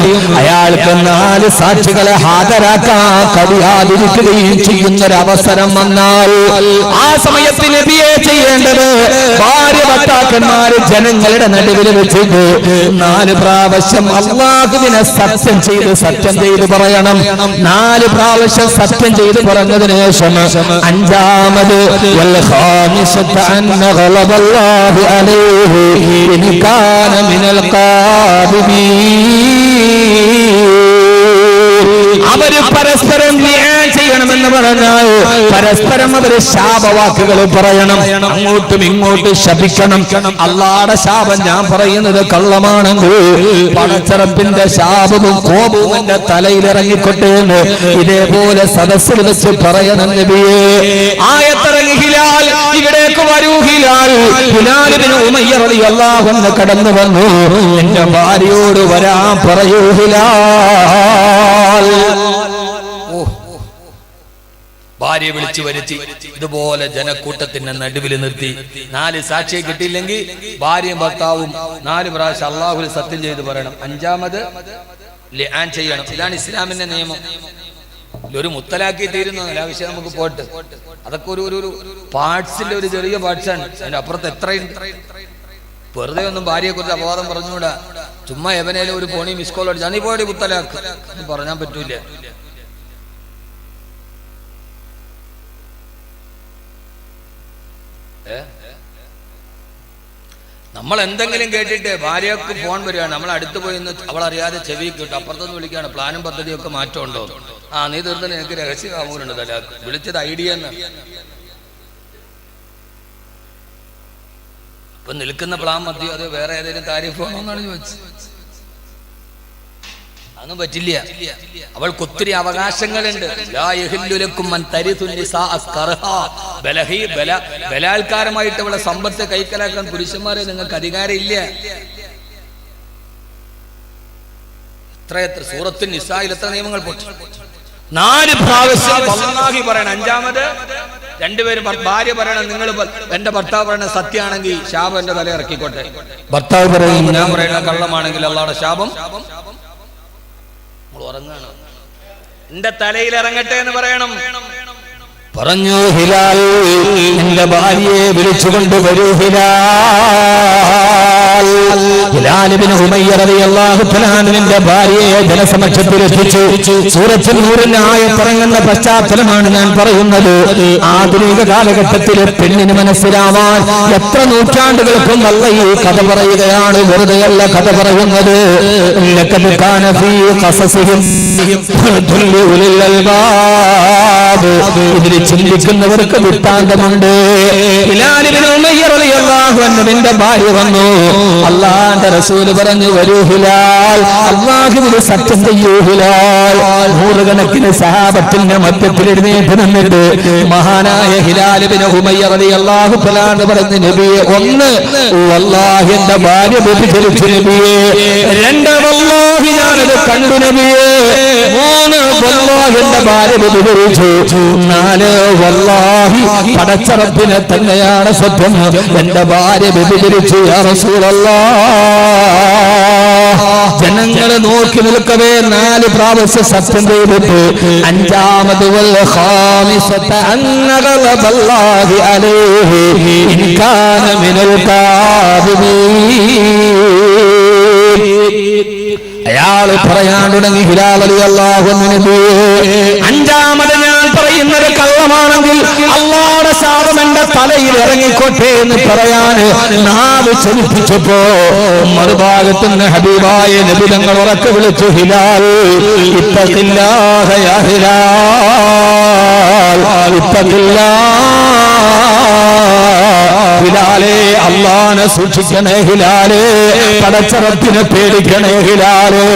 അയാൾക്ക് 4 സാക്ഷികളെ ഹാജരാക്കാൻ കഴിയാതിരിക്കുകയും ചെയ്യുന്നൊരവസരം വന്നാൽ ആ സമയത്ത് നബിയെ ചെയ്യേണ്ടത് ഭാര്യ ഭർത്താക്കന്മാര് ജനങ്ങളുടെ നടുവിൽ വെച്ചിട്ട് 4 പ്രാവശ്യം അല്ലാഹുവിനെ സത്യം ചെയ്ത് പറയണം. 4 പ്രാവശ്യം സത്യം ചെയ്ത് പറഞ്ഞതിന് ശേഷം 5ാമത് വൽ ഖാമിസത അന്ന ഗളബല്ലാഹു അലൈഹി ഇൻ കാന മിനൽ ഖാദിബീൻ. അവര് പരസ്പരം ന്യായം ചെയ്യണമെന്ന് പറഞ്ഞാൽ പരസ്പരം അവര് ശാപവാക്കുകൾ പറയണം, അങ്ങോട്ടും ഇങ്ങോട്ടും ശപിക്കണം. അല്ലാഹുവിന്റെ ശാപം ഞാൻ പറയുന്നത് കള്ളമാണെങ്കിൽ പടച്ചറപ്പിന്റെ ശാപവും കോപവും എന്റെ തലയിൽ ഇറങ്ങിക്കൊട്ടെ എന്ന് ഇതേപോലെ സദസ്സിൽ വെച്ച് പറയണം നബിയേ. ആയത്തിറങ്ങി ഹിലാൽ ഇവിടേക്ക് വരൂ. ഹിലാൽ ഇബ്നു ഉമയ്യ റളിയല്ലാഹു അൻഹു കടന്നു വന്നു. എന്റെ ഭാര്യയോട് വരാൻ പറയൂ ഹിലാൽ. ഭാര്യ വിളിച്ചു വരുത്തി ഇതുപോലെ ജനക്കൂട്ടത്തിന്റെ നടുവിൽ നിർത്തി 4 സാക്ഷിയെ കിട്ടിയില്ലെങ്കിൽ ഭാര്യയും ഭർത്താവും 4 പ്രാവശ്യം അല്ലാഹുവിൽ സത്യം ചെയ്ത് പറയണം. 5ാമത് ലിആൻ ചെയ്യണം. ഇതാണ് ഇസ്ലാമിന്റെ നിയമം. ഒരു മുത്തലാക്കി തീരുന്നതല്ല. ആ വിഷയം നമുക്ക് പോട്ട്. അതൊക്കെ ഒരു പാർട്സിന്റെ ഒരു ചെറിയ പാർട്സാണ്. അതിന്റെ അപ്പുറത്ത് എത്രയും വെറുതെ ഒന്നും ഭാര്യയെ കുറിച്ച് അപവാദം പറഞ്ഞുകൂടാ. ചുമ്മാ എവനേലും ഒരു ഫോണി മിസ് കോൾ അടിച്ചാൽ നീ പോയി മുത്തലാക്ക് എന്ന് പറഞ്ഞാൻ പറ്റൂല. നമ്മൾ എന്തെങ്കിലും കേട്ടിട്ട് ഭാര്യക്ക് ഫോൺ വരികയാണ്, നമ്മൾ അടുത്ത് പോയി അവളറിയാതെ ചെവി കിട്ടും, അപ്പുറത്തൊന്ന് വിളിക്കുകയാണ് പ്ലാനും പദ്ധതിയൊക്കെ മാറ്റമുണ്ടോ? നീ തീർന്നില്ല, എനിക്ക് രഹസ്യ കാമൂലുണ്ട് തലാക്ക്. വിളിച്ചത് ഐഡിയ എന്ന്. ഇപ്പൊ നിൽക്കുന്ന പ്ലാൻ മതിയോ അതോ വേറെ ഏതെങ്കിലും താരിഫ് വേണോ എന്നാണ് ചോദിച്ചത്. അതൊന്നും പറ്റില്ല. അവൾക്ക് ഒത്തിരി അവകാശങ്ങളുണ്ട്. ബലാത്കാരമായിട്ട് അവളെ സമ്പത്ത് കൈക്കലാക്കാൻ പുരുഷന്മാരെ നിങ്ങൾക്ക് അധികാരമില്ല. എത്ര സൂറത്തുൻ നിസായിൽ എത്ര നിയമങ്ങൾ പൊട്ടി. 4 പ്രാവശ്യം വല്ലാഹി പറയണം. 5ാമത് 2 പേരും ഭാര്യ പറയണം, നിങ്ങൾ എന്റെ ഭർത്താവ് പറയണ സത്യമാണെങ്കിൽ ശാപം എന്റെ തല ഇറക്കിക്കോട്ടെ. ഭർത്താവ് പറയും ഞാൻ പറയുന്ന കള്ളമാണെങ്കിൽ അല്ലാഹുവിന്റെ ശാപം ഉറങ്ങാണ് എന്റെ തലയിൽ ഇറങ്ങട്ടെ എന്ന് പറയണം. പറഞ്ഞു ഹിലാൽ എന്റെ ഭാര്യയെ വിളിച്ചുകൊണ്ട് വരൂ ഹിലാൽ. ഹിലാൽ ഇബ്നു ഉമയ്യ റളിയല്ലാഹു തആല അൻഹുവിന്റെ ഭാര്യയെ ജനസമക്ഷത്തിൽ എത്തിച്ചു. സൂറത്തുൽ നൂറിന്റെ ആയത്ത് ഇറങ്ങുന്ന പശ്ചാത്തലമാണ് ഞാൻ പറയുന്നത്. ആധുനിക കാലഘട്ടത്തിലെ പെണ്ണിന് മനസ്സിലാവാൻ എത്ര നൂറ്റാണ്ടുകൾക്കും അല്ലാഹു ഈ കഥ പറയുകയാണ്. വെറുതെയല്ല കഥ പറയുന്നത്. ലഖദ് കാന ഫീ ഖസസിഹിം ദുല്ലുൽ അൽബാബ്. ഇതിൽ ചിന്തിക്കുന്നവർക്ക് വൃത്താന്തമുണ്ട്. ഹിലാൽ ഇബ്നു ഉമയ്യ റളിയല്ലാഹു അൻഹുവിന്റെ ഭാര്യ വന്നു. അല്ലാഹുവിന്റെ റസൂൽ പറഞ്ഞു വരൂ ഹിലാൽ, അല്ലാഹുവിനെ സത്യം ചെയ്യൂ ഹിലാൽ. 100 കണക്കിന് സഹാബത്തിന്റെ മധ്യത്തിൽ എഴുന്നേറ്റ് നിന്നിട്ട് മഹാനായ ഹിലാൽ ഇബ്നു ഉമയ്യ റളിയല്ലാഹു തആല പറഞ്ഞു നബിയെ, 1 വല്ലാഹി എന്റെ ഭാര്യ വ്യഭിചരിച്ചു നബിയെ. 2 വല്ലാഹി ഞാനത് കണ്ടു നബിയെ. 3 വല്ലാഹി എന്റെ ഭാര്യ വ്യഭിചരിച്ചു. 4 വല്ലാഹി പടച്ചറപ്പിനെ തന്നെയാണ് സത്യം, എന്റെ ഭാര്യ വ്യഭിചരിച്ചു യാ റസൂലല്ലാഹ്. ജനങ്ങളെ നോക്കി നിൽക്കവേ 4 പ്രാവശ്യം സത്യം ചെയ്തിട്ട് 5ാമത് വൽ ഖാമിസത അന്ന ഗളബല്ലാഹി അലൈഹി ഇൻ കാന മിനൽ കാദിബീൻ. അയാൾ പറയാൻ തുടങ്ങി ഹിലാൽ റളിയല്ലാഹു അൻഹു, 5ാമത് ഞാൻ പറയുന്നത് കള്ളമാണെങ്കിൽ അല്ലാഹുവിന്റെ ശാപം എന്റെ തലയിൽ ഇറങ്ങിക്കോട്ടെ എന്ന് പറയാൻ നാവ് ചലിപ്പിച്ചപ്പോ മറുഭാഗത്തുനിന്ന് ഹബീബായ നബി തങ്ങൾ ഉറക്കെ വിളിച്ചു, ഹിലാൽ ഇത്തഖില്ലാഹ യാ ഹിലാൽ, ഹിലാലേ അല്ലാഹുവിനെ സൂക്ഷിക്കണേ ഹിലാലേ, പടച്ചറപ്പിനെ പേടിക്കണേ ഹിലാലേ,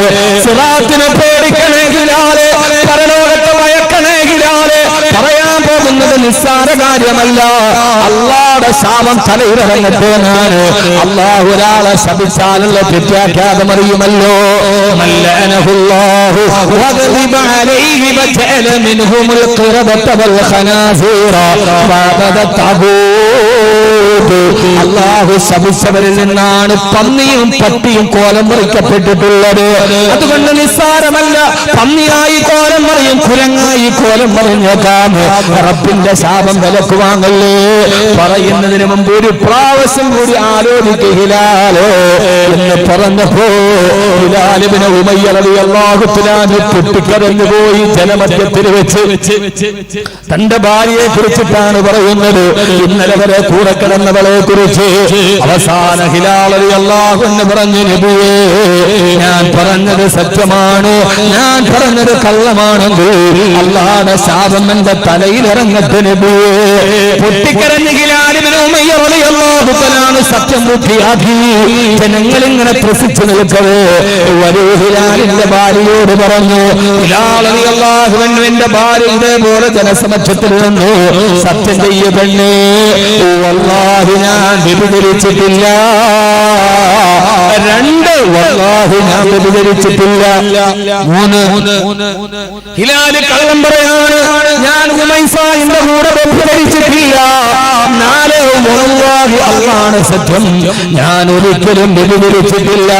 സിറാത്തിനെ പേടിക്കണേ ഹിലാലേ, പരലോകത്തെ ഭയക്കണേ ഹിലാലേ. പറയാൻ പോകുന്നത് നിസ്സാര കാര്യമല്ല. അല്ലാഹുവിന്റെ ശാപം തലയിലിറങ്ങട്ടെ. ഞാൻ അല്ലാഹു ഒരാളെ ശപിച്ചാലുള്ള പ്രത്യാഘാതം അറിയുമല്ലോ. മല്ലഅനഹുല്ലാഹു വഗദിബ അലൈഹി വജഅല മിൻഹുൽ ഖിറദത വൽ ഖനാസീറ വഅബദ തഗൂത്. അല്ലാഹു ശപിച്ചവരിൽ നിന്നാണ് പന്നിയും പട്ടിയും കോലം മറിക്കപ്പെട്ടിട്ടുള്ളത്. അതുകൊണ്ട് നിസ്സാരമല്ല, പന്നിയായി കോലം മറിയും, കുരങ്ങായി കോലം മറിഞ്ഞേക്കാം. റബ്ബിന്റെ ശാപം വിലക്കുവാങ്ങല്ലേ. പറയുന്നതിന് മുമ്പ് ഒരു പ്രാവശ്യം കൂടി ആലോചിക്കുക ഹിലാലോ എന്ന് പറഞ്ഞപ്പോ ഹിലാൽ ഇബ്നു ഉമയ്യ റളിയല്ലാഹു തആല പൊട്ടിക്കരഞ്ഞു പോയി. ജനമധ്യത്തിൽ വെച്ച് തന്റെ ഭാര്യയെ കുറിച്ചിട്ടാണ് പറയുന്നത്, ഇന്നലെ വരെ കൂടെ കിടന്നവളെ കുറിച്ച്. അവസാന ഹിലാൽ റളിയല്ലാഹു അൻഹു പറഞ്ഞു, നബിയേ ഞാൻ പറഞ്ഞത് സത്യമാണ്, ഞാൻ പറഞ്ഞത് കള്ളമാണെങ്കിൽ അല്ലാഹുവിന്റെ ശാപം എന്റെ തലയിൽ ഇറങ്ങട്ടെ നബിയേ. പൊട്ടിക്കരഞ്ഞ് ഹിലാൽ ഇബ്നു ഉമയ്യ റളിയല്ലാഹു തആല സത്യം പൂർത്തിയാക്കി. ജനങ്ങൾ ഇങ്ങനെ ത്രസിച്ചു നിൽക്കവേ വരൂ ഹിലാലിന്റെ ഭാര്യയോട് പറഞ്ഞു, ഹിലാൽ റളിയല്ലാഹു അൻഹു എന്റെ ഭാര്യ ഇതേപോലെ ജനസമക്ഷത്തിൽ നിന്ന് സത്യം ചെയ്യ പെണ്ണേ, വല്ലാഹി ഞാൻ വ്യഭിചരിച്ചിട്ടില്ല. രണ്ട്, വല്ലാഹി ഞാൻ വ്യഭിചരിച്ചിട്ടില്ല. മൂന്ന്, ഹിലാല് കള്ളം പറയാണ്, ഞാൻ ഉമൈസയുടെ കൂടെ വ്യഭിചരിച്ചിട്ടില്ല. നാല്, വല്ലാഹി അല്ലാഹുവാണ് സത്യം, ഞാൻ ഒരിക്കലും വ്യഭിചരിച്ചിട്ടില്ല.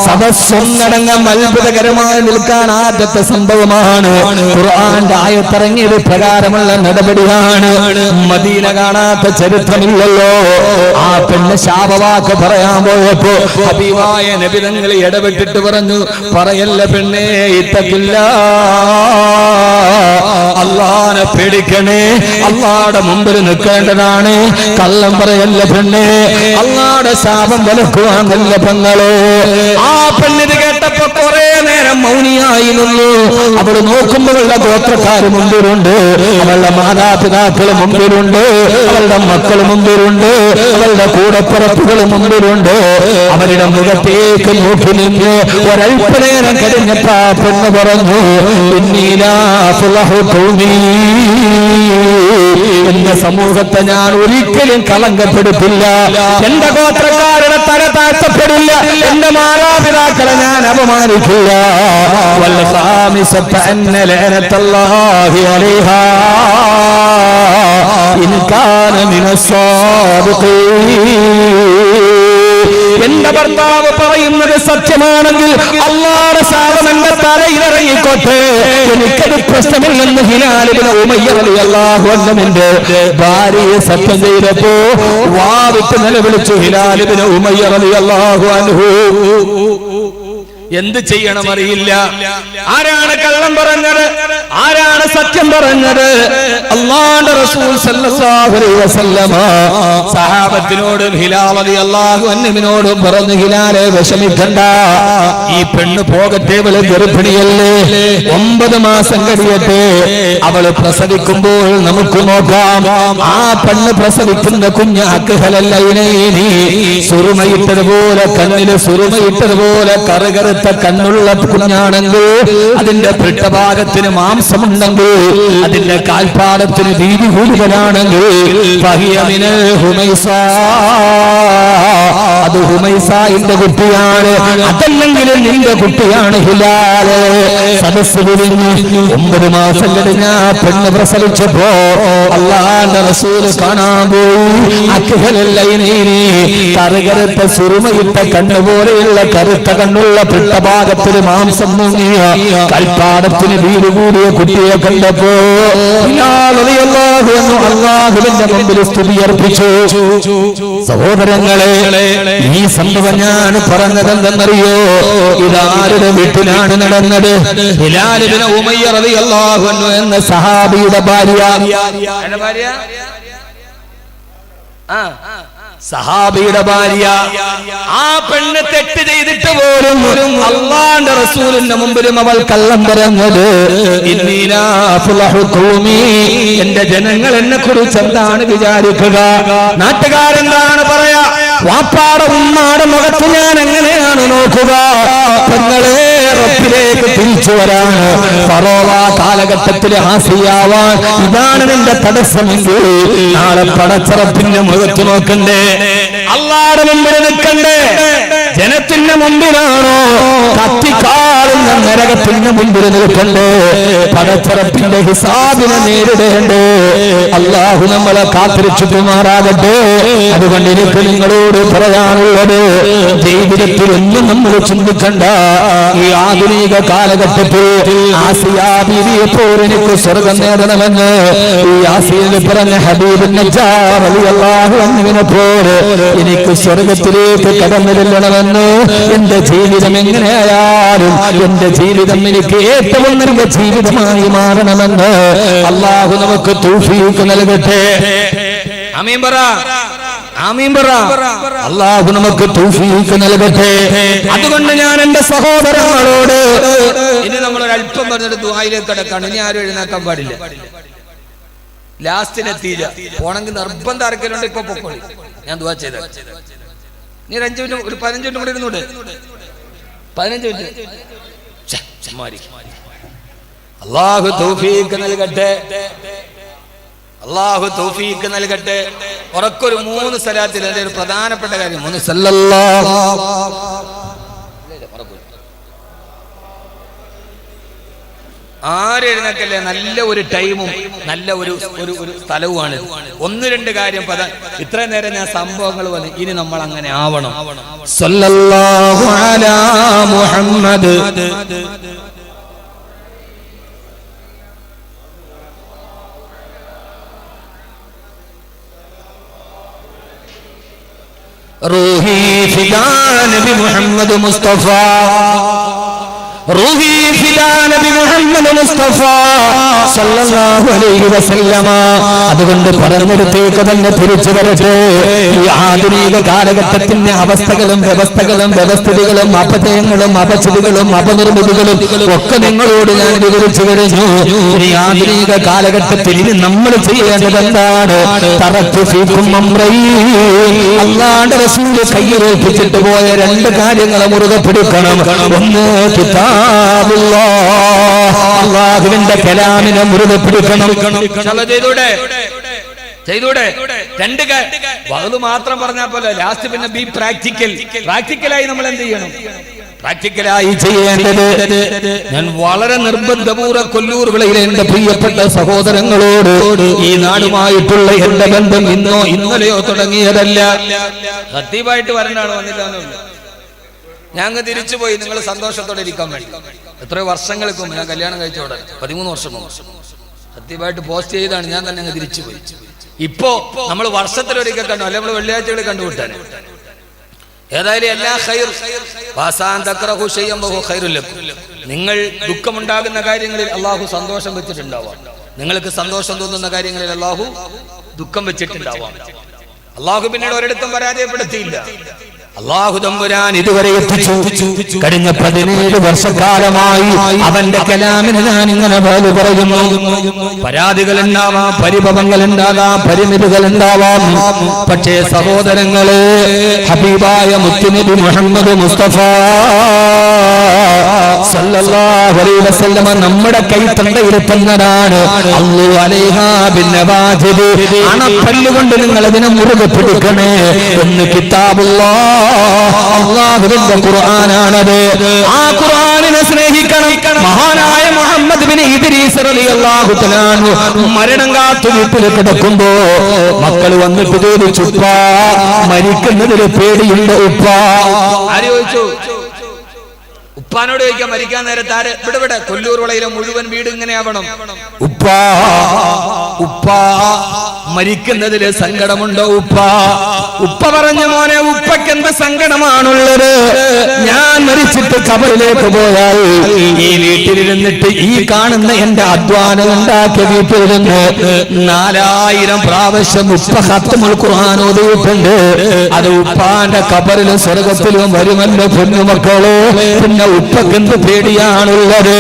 സദസ്സൊന്നടങ്കം അത്ഭുതകരമായി നിൽക്കാൻ ആദ്യത്തെ സംഭവമാണ്. ഖുർആന്റെ ആയത്തിറങ്ങിയത് പ്രകാരമുള്ള നടപടിയാണ്. മദീന കാണാത്ത ചരിത്രമില്ലല്ലോ. ആ പെണ്ണ് ശാപവാക്ക് പറയാൻ പോയപ്പോ ഹബീബായ നബി തങ്ങൾ ഇടപെട്ടിട്ട് പറഞ്ഞു, പറയല്ല പെണ്ണേ, ഇത്തക്കില്ല, അല്ലാഹുവിനെ പേടിക്കണേ, അല്ലാഹുവിന്റെ മുമ്പിൽ നിൽക്കേണ്ടതാണ്. കള്ളം പറയല്ല പെണ്ണേ, അല്ലാഹുവിന്റെ ശാപം വിലക്കുവാങ്ങല്ല പെങ്ങളെ. ആ പെണ്ണിത് കേട്ടപ്പോ കുറെ നേരം മൗനിയായി നിന്നു. അവൾ നോക്കുമ്പോൾ അവളുടെ ഗോത്രക്കാർ മുമ്പിലുണ്ട്, അവളുടെ മാതാപിതാക്കൾ മുമ്പിലുണ്ട്, അവളുടെ മക്കൾ മുമ്പിലുണ്ട്, അവളുടെ കൂടപ്പിറപ്പുകൾ മുമ്പിലുണ്ട്. അവരുടെ മുഖത്തേക്ക് നോക്കി നിന്ന് ഒരൽപ്പനേരം കഴിഞ്ഞപ്പോ പെണ്ണ് പറഞ്ഞു, എന്റെ സമൂഹത്തെ ഞാൻ ഒരിക്കലും കളങ്കപ്പെടുത്തില്ല, എന്റെ ഗോത്രക്കാരുടെ തല താഴ്ത്തപ്പെടില്ല, എന്റെ മാതാപിതാക്കളെ ഞാൻ അപമാനിക്കില്ല. والخامسة أن لعنة الله عليها إن كان من الصادقين. എന്റെ ഭർത്താവ് പറയുന്നത് സത്യമാണെങ്കിൽ അല്ലാഹുവിന്റെ ശാപം എന്റെ തലയിലിറങ്ങിക്കോട്ടെ, എനിക്കത് പ്രശ്നമില്ലെന്ന് ഹിലാൽ ഇബ്നു ഉമയ്യ റളിയല്ലാഹു അൻഹുവിന്റെ ഭാര്യയെ സത്യം ചെയ്തപ്പോ വാവിട്ട് നിലവിളിച്ചു ഹിലാൽ ഇബ്നു ഉമയ്യ റളിയല്ലാഹു അൻഹു. എന്ത് ചെയ്യണം അറിയില്ല. ആരാണ് കള്ളം പറഞ്ഞത്, ആരാണ് സത്യം പറഞ്ഞത്? അല്ലാഹുവിന്റെ റസൂൽ സല്ലല്ലാഹു അലൈഹി വസല്ലമ സഹാബത്തിനോട് ഹിലാൽ റളിയല്ലാഹു അൻഹുവിനോടും പറഞ്ഞു, ഹിലാലെ വിഷമിക്കണ്ട, ഈ പെണ്ണ് പോകട്ടെ, അവള് ഗർഭിണിയല്ലേ, 9 മാസം കഴിയട്ടെ, അവള് പ്രസവിക്കുമ്പോൾ നമുക്ക് നോക്കാം. ആ പെണ്ണ് പ്രസവിക്കുന്ന കുഞ്ഞ് അക്ഹലല്ലൈനൈനി, സുറുമയിട്ടതുപോലെ കണ്ണില് സുറുമയിട്ടതുപോലെ കറുകറുത്ത കണ്ണുള്ള കുഞ്ഞാണെങ്കിൽ, അതിന്റെ പൃഷ്ഠഭാഗത്തിന് മാംസമുണ്ടെങ്കിൽ, അതിന്റെ കാൽപ്പാടത്തിന് വീതി കൂടുതലാണെങ്കിൽ, അത് ഹുമൈസയുടെ കുട്ടിയാണ്, അതല്ലെങ്കിലും നിന്റെ കുട്ടിയാണ് ഹിലാല്. സദസ്സ് പിരിഞ്ഞ് 9 മാസം കഴിഞ്ഞ പെണ്ണ് പ്രസവിച്ചപ്പോ അല്ലാഹുവിന്റെ റസൂൽ കാണാൻ പോയി. അക്ഹലല്ലൈനൈനി, കറുകറുത്ത സുറുമയിട്ട കണ്ണുപോലെയുള്ള കറുത്ത കണ്ണുള്ള ഭാഗത്തിന് മാംസം മുങ്ങിയ കൽപ്പാടത്തിന് വീട് കൂടിയ കുട്ടിയെ കണ്ടപ്പോ അല്ലാഹുവിന്റെ മുമ്പിൽ സ്തുതി അർപ്പിച്ചു. സഹോദരങ്ങളെ, ഈ സംഭവം ഞാൻ പറഞ്ഞതെന്തെന്നറിയോ? ഇതാരുടെ വീട്ടിലാണ് നടന്നത്? ഹിലാൽ ഇബ്നു ഉമയ്യ റളിയല്ലാഹു അൻഹു എന്ന സഹാബിയുടെ ഭാര്യ, സഹാബിയുടെ ഭാര്യ. ആ പെണ്ണ് തെറ്റ് ചെയ്തിട്ട് പോലും അല്ലാഹുവിന്റെ റസൂലിന്റെ മുമ്പിലും അവൾ കള്ളം പറഞ്ഞത്, എന്റെ ജനങ്ങൾ എന്നെ കുറിച്ച് എന്താണ് വിചാരിക്കുക, നാട്ടുകാരെന്താണ് പറയാ, വാപ്പാടെ ഉമ്മാടെ മുഖത്ത് ഞാൻ എങ്ങനെയാണ് നോക്കുക? പെങ്ങളെ, റബ്ബിലേക്ക് തിരിച്ചു വരാണ്, ഫറോവ കാലഘട്ടത്തിൽ ഹാസിയാവാൻ ഇതാണ് നിന്റെ തടസ്സമെങ്കിൽ നാളെ പടച്ചറപ്പിന്റെ മുഖത്ത് നോക്കണ്ടേ, അല്ലാഹുവിന്റെ മുമ്പിൽ നിൽക്കണ്ടേ, ജനത്തിന്റെ മുമ്പിലാണോ കത്തിക്കാളുന്ന നരകത്തിന്റെ മുമ്പിൽ നിൽക്കണ്ടേ പടച്ചറപ്പിന്റെ ഹിസാബിനെ നേരിടേണ്ടേ അല്ലാഹു നമ്മളെ കാത്തിരക്ഷിക്കുമാറാകട്ടെ. അതുകൊണ്ട് എനിക്ക് നിങ്ങളോട് പറയാനുള്ളത് ജീവിതത്തിൽ ഒന്നും നമ്മൾ ചിന്തിക്കണ്ട. ഈ ആധുനിക കാലഘട്ടത്തിൽ ആസിയാ ബീവിയെ പോലെ എനിക്ക് സ്വർഗം നേടണമെന്ന് ഈ ആസിയയിൽ പറഞ്ഞ ഹബീബ് നജ്ജാർ റളിയല്ലാഹു അൻഹുവിനെ പോലെ എനിക്ക് സ്വർഗത്തിലേക്ക് കടന്നു ചെല്ലണമെന്ന് എന്റെ ജീവിതം എങ്ങനെയായാലും എന്റെ ജീവിതം എനിക്ക് ഏറ്റവും നല്ല ജീവിതമായി മാറണമെന്ന് അല്ലാഹു നമുക്ക് തൗഫീഖ് നൽകട്ടെ. ആമീൻ പറ, ആമീൻ പറ. അല്ലാഹു നമുക്ക് തൗഫീഖ് നൽകട്ടെ. അതുകൊണ്ട് ഞാൻ എന്റെ സഹോദരങ്ങളോട് ഇനി നമ്മൾ ഒരല്പം പറഞ്ഞിട്ട് ദുആയിലേക്ക് കടക്കാണ്. ഇനി ആരും എഴുന്നേക്കാൻ പാടില്ല. ലാസ്റ്റിലെത്തിയില്ല. പോണെങ്കിൽ നിർബന്ധം ആർക്കെങ്കിലും ഇപ്പൊ പൊക്കോളി. ഞാൻ ദുആ ചെയ്ത നീ 5 മിനിറ്റ് ഒരു 15 മിനിറ്റ് കൂടെ ഇരുന്നൂടെ? 15 മിനിറ്റ്. അല്ലാഹു തൗഫീഖ് നൽകട്ടെ, അല്ലാഹു തൗഫീഖ് നൽകട്ടെ. ഉറക്കൊരു 3 സലാത്തിൽ അതിന്റെ ഒരു പ്രധാനപ്പെട്ട കാര്യം 3 സല്ലല്ലാഹു ആരും എഴുന്നേക്കല്ലേ. നല്ല ഒരു ടൈമും നല്ല ഒരു സ്ഥലവുമാണ്. 1-2 കാര്യം ഇത്രയും നേരം ഞാൻ സംഭവങ്ങൾ വന്നു. ഇനി നമ്മൾ അങ്ങനെ ആവണം. സല്ലല്ലാഹു അലാ മുഹമ്മദ് റൂഹി ഫിദാ നബി മുഹമ്മദ് മുസ്തഫ, റൂഹി ഫിദാ നബി മുഹമ്മദ് മുസ്തഫ സല്ലല്ലാഹു അലൈഹി വസല്ലമ. അതുകൊണ്ട് പറഞ്ഞെടുത്തേക്ക് തന്നെ തിരിച്ചു വരട്ടെ. ഈ ആധുനിക കാലഘട്ടത്തിന്റെ അവസ്ഥകളും വ്യവസ്ഥിതികളും അപജയങ്ങളും അപചിതികളും അപനിർമ്മിതികളും ഒക്കെ നിങ്ങളോട് ഞാൻ വിവരിച്ചു കഴിഞ്ഞു. ഈ ആധുനിക കാലഘട്ടത്തിൽ ഇനി നമ്മൾ ചെയ്യേണ്ടത് എന്താണ്? അല്ലാഹുവിന്റെ റസൂൽ കയ്യിലേൽപ്പിച്ചിട്ട് പോയ 2 കാര്യങ്ങൾ മുറുകെ പിടിക്കണം. ഒന്ന് അല്ലാഹുവിന്റെ കലാമിനെ മുറുകെ പിടിക്കണം. ചെയ്തൂടെ? 2 വഅദ് മാത്രം പറഞ്ഞാൽ പോലെ ലാസ്റ്റ് പിന്നെ ബി പ്രാക്ടിക്കലായി നമ്മൾ എന്ത് ചെയ്യണം? പ്രാക്ടിക്കലായി ചെയ്യേണ്ടത് ഞാൻ വളരെ നിർബന്ധപൂർവ്വം കൊല്ലൂർ വിളയിലെ എന്റെ പ്രിയപ്പെട്ട സഹോദരങ്ങളോട് ഈ നാടുമായിട്ടുള്ള എന്റെ ബന്ധം ഇന്നോ ഇന്നലെയോ തുടങ്ങിയതല്ല. സത്യമായിട്ട് വരണ്ടാണ് വന്നില്ലാന്ന്. ഞങ്ങൾ തിരിച്ചുപോയി നിങ്ങൾ സന്തോഷത്തോടെ ഇരിക്കാൻ വേണ്ടി. എത്രയോ വർഷങ്ങൾക്ക് മുമ്പ് ഞാൻ കല്യാണം കഴിച്ചോടെ 13 വർഷം മുമ്പ് സത്യമായിട്ട് പോസ്റ്റ് ചെയ്താണ്. ഞാൻ തന്നെ അങ്ങ് തിരിച്ചുപോയി. ഇപ്പോ നമ്മൾ വർഷത്തിലൊരിക്കൽ കണ്ടു, അല്ലെ നമ്മൾ വെള്ളിയാഴ്ചകളിൽ കണ്ടുവിട്ടാണ്. ഏതായാലും എല്ലാ നിങ്ങൾ ദുഃഖമുണ്ടാകുന്ന കാര്യങ്ങളിൽ അള്ളാഹു സന്തോഷം വെച്ചിട്ടുണ്ടാവാം. നിങ്ങൾക്ക് സന്തോഷം തോന്നുന്ന കാര്യങ്ങളിൽ അള്ളാഹു ദുഃഖം വെച്ചിട്ടുണ്ടാവാം. അള്ളാഹു പിന്നീട് ഒരിടത്തും പരാജയപ്പെടുത്തിയില്ല. അല്ലാഹു തമ്പുരാൻ ഇതുവരെ എത്തിച്ചു. കഴിഞ്ഞ 17 വർഷക്കാലമായി അവന്റെ കലാമിന് ഞാൻ ഇങ്ങനെ വാല് പറയുന്നു. പരാതികൾ ഉണ്ടാവാം, പരിഭവങ്ങൾ ഉണ്ടാകാം, പരിമിതികൾ ഉണ്ടാവാം. പക്ഷേ സഹോദരങ്ങളെ, ഹബീബായ മുത്തുനബി മുഹമ്മദ് മുസ്തഫ സല്ലല്ലാഹു അലൈഹി വസല്ലമ നമ്മുടെ കൈത്തണ്ടയിലെത്തുന്നതാണ്. അല്ലാഹു അലൈഹാ ബിന്നവാജിദ്, അണപ്പല്ലുകൊണ്ട് നിങ്ങൾ അതിനെ മുറുകെ പിടിക്കണേ എന്ന് കിതാബുല്ലാഹ്, അല്ലാഹുവിന്റെ ഖുർആനാണത്. ആ ഖുർആനിനെ സ്നേഹിക്കണം. മഹാനായ മുഹമ്മദ് ബിൻ ഇദ്രീസ് റളിയല്ലാഹു തആല മരണം കാത്തു വീട്ടിൽ കിടക്കുമ്പോ മക്കൾ വന്നിട്ട് ചോദിച്ചു, ഉപ്പാ മരിക്കുന്നതിൽ പേടിയുണ്ട് ഉപ്പാ? ആര് ചോദിച്ചു? ഉപ്പാനോട് ചോദിക്കാൻ. മരിക്കാൻ നേരത്തെ ആര്? ഇവിടെ കൊല്ലൂർ വളയിലെ മുഴുവൻ വീട് ഇങ്ങനെ ആവണം. ഉപ്പാ ഉപ്പാ മരിക്കുന്നതില് സങ്കടമുണ്ടോ ഉപ്പാ? ഉപ്പ പറഞ്ഞു, മോനെ ഉപ്പയ്ക്ക് എന്ത് സങ്കടമാണുള്ളത്? ഞാൻ മരിച്ചിട്ട് ഖബറിലേക്ക് പോയാൽ ഈ വീട്ടിലിരുന്നിട്ട് ഈ കാണുന്ന എന്റെ അധ്വാനം ഉണ്ടാക്കിയ വീട്ടിലിരുന്ന് 4000 പ്രാവശ്യം ഉപ്പ ഖത്മുൽ ഖുർആൻ ഓതിയിട്ടുണ്ട്. അത് ഉപ്പാന്റെ ഖബറിലും സ്വർഗത്തിലും വരുമല്ലോ പൊന്നുമക്കളോ. പിന്നെ ഉപ്പക്ക് എന്ത് പേടിയാണുള്ളത്?